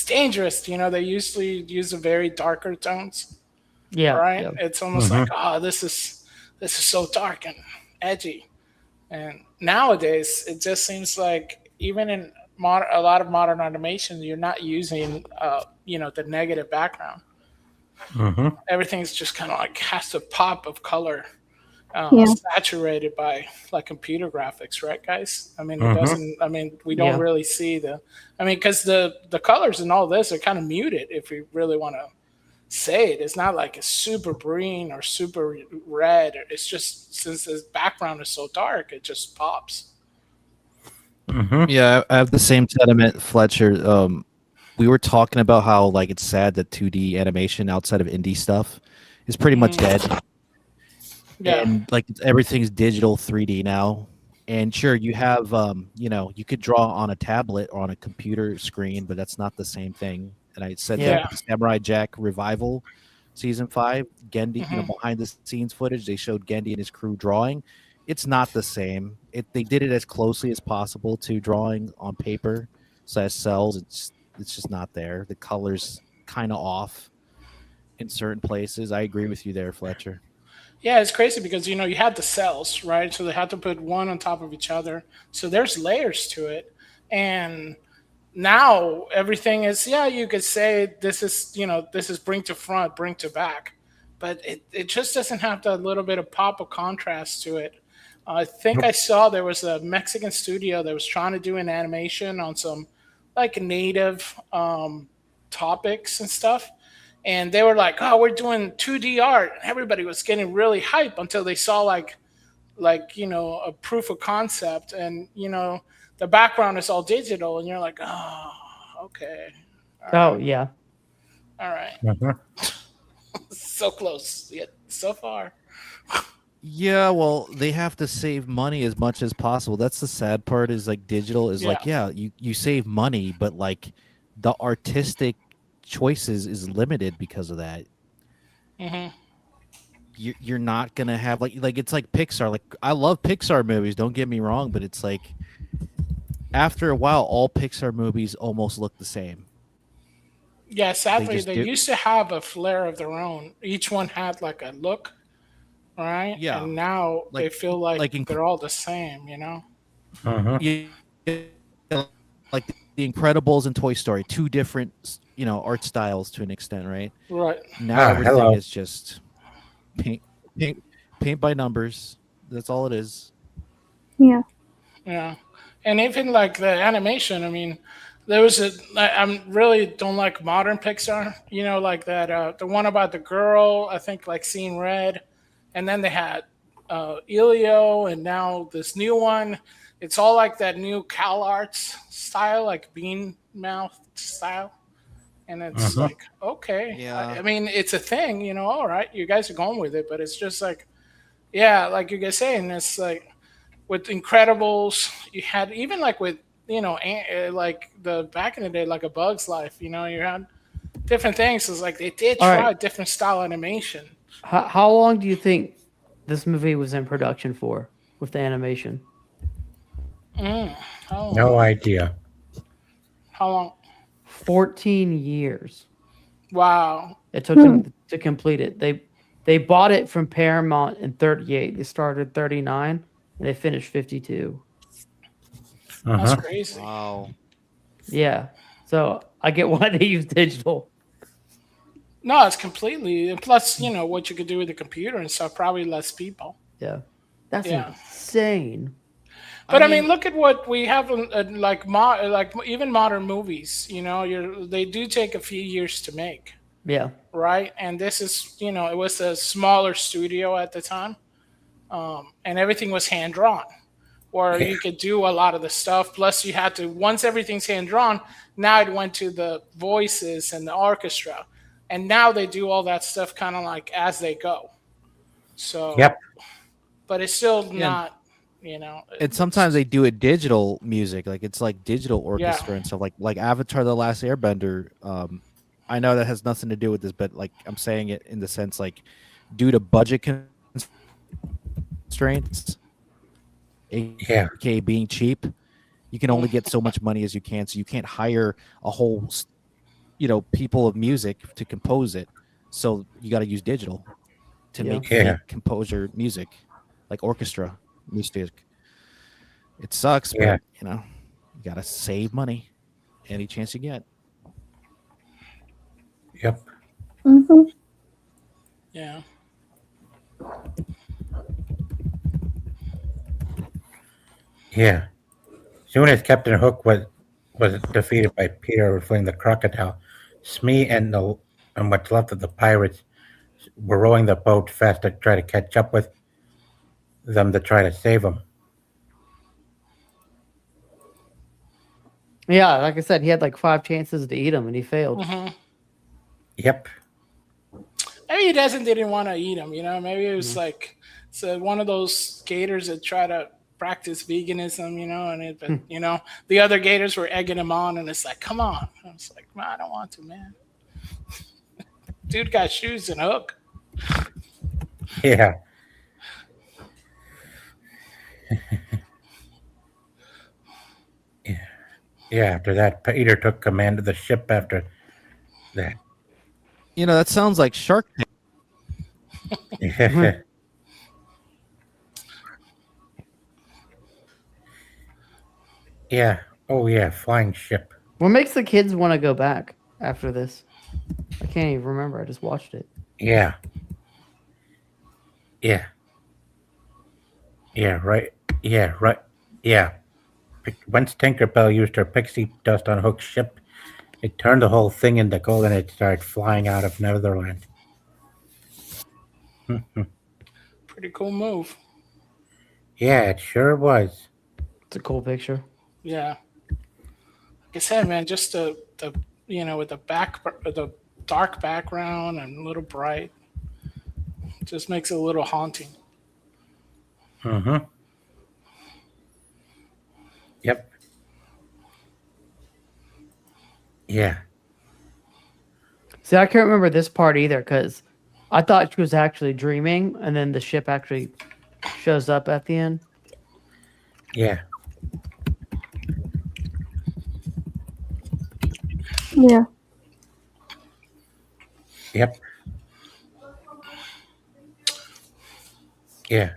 dangerous. They usually use a very darker tones, Yeah. right? Yeah. It's almost Mhm. like, oh, this is so dark and edgy. And nowadays, it just seems like even in a lot of modern animation, you're not using the negative background. Hmm. Everything's just kind of like has a pop of color, Yeah. saturated by like computer graphics, right, guys? I mean, it Mhm. doesn't. I mean, we don't Yeah. really see the. I mean, because the colors and all this are kind of muted. If we really want to say it, it's not like a super green or super red. It's just since the background is so dark, it just pops. Hmm. Yeah, I have the same sentiment, Fletcher. We were talking about how like it's sad that 2D animation outside of indie stuff is pretty much dead. Yeah. And like everything's digital 3D now. And sure, you have you could draw on a tablet or on a computer screen, but that's not the same thing. And I said Yeah. that with Samurai Jack Revival season 5, Gendy, Mhm. behind the scenes footage, they showed Gendy and his crew drawing. It's not the same. They did it as closely as possible to drawing on paper, so as cells, it's just not there. The colors kind of off in certain places. I agree with you there, Fletcher. Yeah, it's crazy because you had the cells, right? So they had to put one on top of each other. So there's layers to it. And now everything is, yeah, you could say this is bring to front, bring to back. But it just doesn't have that little bit of pop of contrast to it. I think I saw there was a Mexican studio that was trying to do an animation on some like native topics and stuff. And they were like, "Oh, we're doing 2D art." Everybody was getting really hype until they saw like a proof of concept, and the background is all digital, and you're like, "Oh, okay, Oh yeah. all right, Hmm. so close yet so far." Yeah, well, they have to save money as much as possible. That's the sad part is like digital is like, yeah, you save money, but like the artistic choices is limited because of that. Hmm. You're not gonna have like it's like Pixar. Like I love Pixar movies, don't get me wrong, but it's like after a while, all Pixar movies almost look the same. Yeah, sadly, just they do- used to have a flair of their own. Each one had like a look, right? Yeah. And now they Like- feel like like in- they're all the same, Hmm. Yeah, like the Incredibles and Toy Story, two different art styles to an extent, right? Right. Now everything hello. is just paint by numbers. That's all it is. Yeah. Yeah, and even like the animation. I mean, there was I really don't like modern Pixar. Like that the one about the girl. I think like Seeing Red, and then they had Elio, and now this new one. It's all like that new Cal Arts style, like bean mouth style, and it's Mhm. like okay. Yeah. I mean, it's a thing. All right, you guys are going with it, but it's just like, yeah, like you guys saying, it's like. With Incredibles, you had even like with like the back in the day, like A Bug's Life. You had different things. It's like they did All try right. different style animation. How long do you think this movie was in production for with the animation? How long? No idea. How long? 14 years. Wow. It took them to complete it. They bought it from Paramount in 38. They started 39 and they finished 52. That's Uh-huh. crazy. Wow. Yeah. So I get why they use digital. No, it's completely. And plus, what you could do with the computer and stuff. Probably less people. Yeah. That's Yeah. insane. But I mean, look at what we have like even modern movies. They do take a few years to make. Yeah. Right, and this is it was a smaller studio at the time, and everything was hand drawn, where you could do a lot of the stuff. Plus, you had to once everything's hand drawn. Now it went to the voices and the orchestra, and now they do all that stuff kind of like as they go. So, Yep. but it's still Yeah. not, And sometimes they do it digital music, like it's like digital orchestra and stuff, like Avatar: The Last Airbender. I know that has nothing to do with this, but like I'm saying it in the sense like due to budget constraints, Yeah. aka being cheap, you can only get so much money as you can. So you can't hire a whole, people of music to compose it. So you got to use digital to make Yeah. fake composer music, like orchestra music. It sucks, Yeah. but You got to save money any chance you get. Yep. Hmm. Yeah. Yeah. Soon as Captain Hook was defeated by Peter fleeing the crocodile, Smee and what's left of the pirates were rowing the boat fast to try to catch up with them to try to save them. Yeah, like I said, he had like 5 chances to eat him, and he failed. hmm Yep. Maybe he didn't want to eat them. Maybe it was like one of those gators that try to practice veganism. But the other gators were egging him on, and it's like, come on. I was like, man, I don't want to, man. Dude got shoes and hook. Yeah. Yeah. After that, Peter took command of the ship after that. That sounds like Shark Tank. Yeah. Yeah. Oh, yeah. Flying ship. What makes the kids want to go back after this? I can't even remember. I just watched it. Yeah. Yeah. Yeah, right. Yeah, right. Yeah. Once Tinkerbell used her pixie dust on Hook's ship, it turned the whole thing into gold and it started flying out of Netherland. Pretty cool move. Yeah, it sure was. It's a cool picture. Yeah. Like I said, man, just the with the dark background and a little bright, just makes it a little haunting. Mm-hmm. Yep. Yeah. See, I can't remember this part either because I thought she was actually dreaming, and then the ship actually shows up at the end. Yeah. Yeah. Yep. Yeah.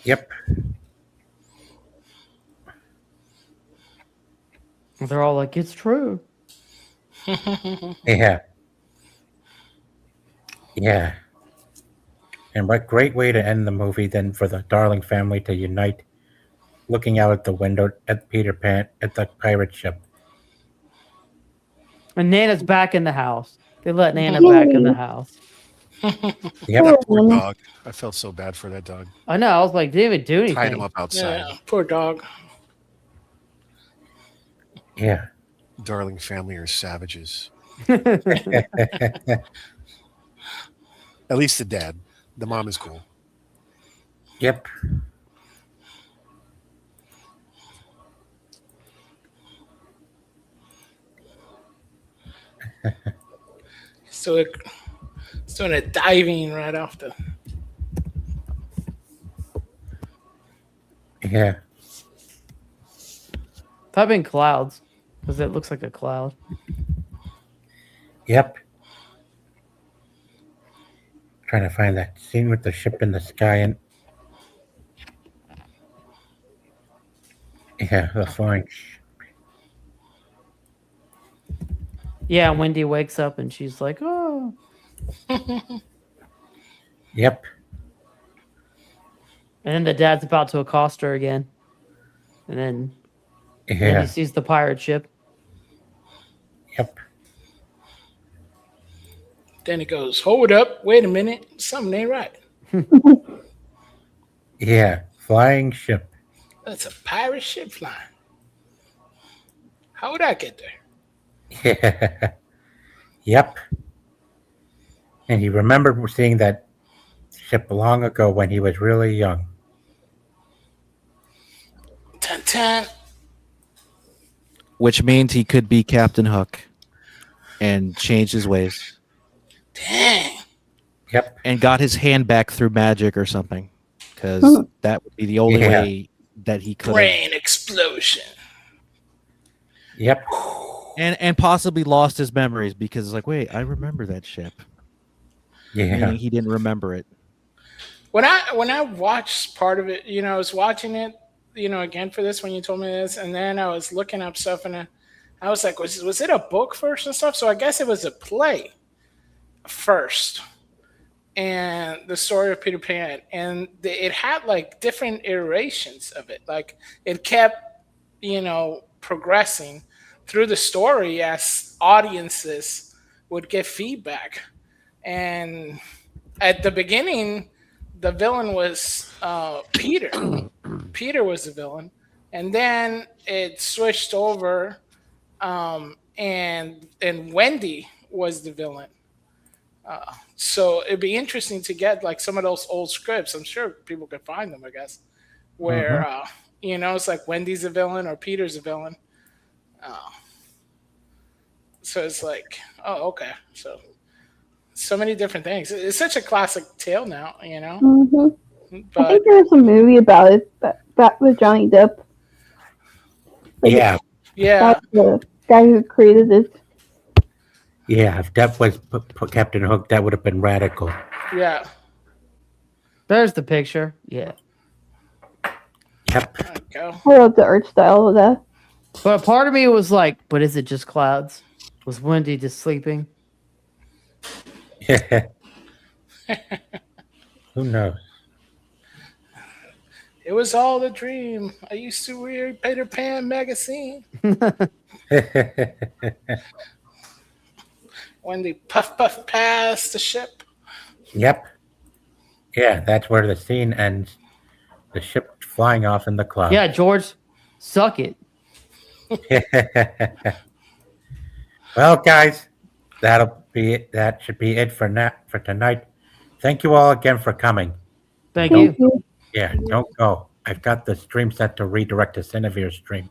Yep. They're all like, "It's true." Yeah. Yeah. And what great way to end the movie than for the Darling family to unite, looking out at the window at Peter Pan at the pirate ship. And Nana's back in the house. They let Nana back in the house. Yep. Poor dog. I felt so bad for that dog. I know. I was like, didn't even do anything. Tied him up outside. Yeah, poor dog. Yeah. Darling family are savages. Yep. At least the dad. The mom is cool. So it's doing a diving right off the. Yeah. Type in clouds because it looks like a cloud. Yep. Trying to find that scene with the ship in the sky and yeah, the flying. Yeah, Wendy wakes up and she's like, "Oh." Yep. And then the dad's about to accost her again. And then Yeah. he sees the pirate ship. Yep. Then he goes, hold up, wait a minute, something ain't right. Yeah. Flying ship. That's a pirate ship flying. How would I get there? Yeah. Yep. And he remembered seeing that ship long ago when he was really young. Dun, dun. Which means he could be Captain Hook and change his ways Dang. Yep. and got his hand back through magic or something, because that would be the only Yeah. way that he could. Brain explosion. Yep. And possibly lost his memories because it's like, wait, I remember that ship. Yeah. Meaning he didn't remember it. When I watched part of it, I was watching it again for this when you told me this, and then I was looking up stuff, and I was like, was it a book first and stuff? So I guess it was a play first, and the story of Peter Pan, and it had like different iterations of it. Like it kept, progressing through the story as audiences would get feedback. And at the beginning, the villain was Peter. Peter was the villain, and then it switched over, and Wendy was the villain. So it'd be interesting to get like some of those old scripts. I'm sure people could find them, I guess, where it's like Wendy's a villain or Peter's a villain. So it's like, oh, okay. So many different things. It's such a classic tale now, Mm-hmm. But I think there was a movie about it, that with Johnny Depp. Yeah, yeah, That's the guy who created it. yeah. If Depp was Captain Hook, that would have been radical. yeah. There's the picture. Yeah. Yep. There you go. I love the art style of that. But part of me was like, but is it just clouds? Was Wendy just sleeping? Who knows? It was all a dream. I used to wear Peter Pan magazine. When they puff past the ship. Yep. Yeah, that's where the scene ends. The ship flying off in the clouds. Yeah, George, suck it. Well, guys, that'll be it. That should be it for tonight. Thank you all again for coming. Thank Thank you. you. Yeah, don't go. I've got the stream set to redirect to Cinevere's stream.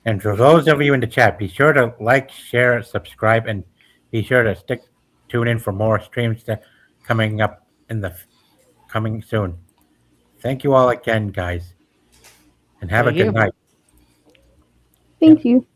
And for those of you in the chat, be sure to like, share, subscribe, and be sure to tune in for more streams that coming up coming soon. Thank you all again, guys, and have Thank a good you. night. Thank you.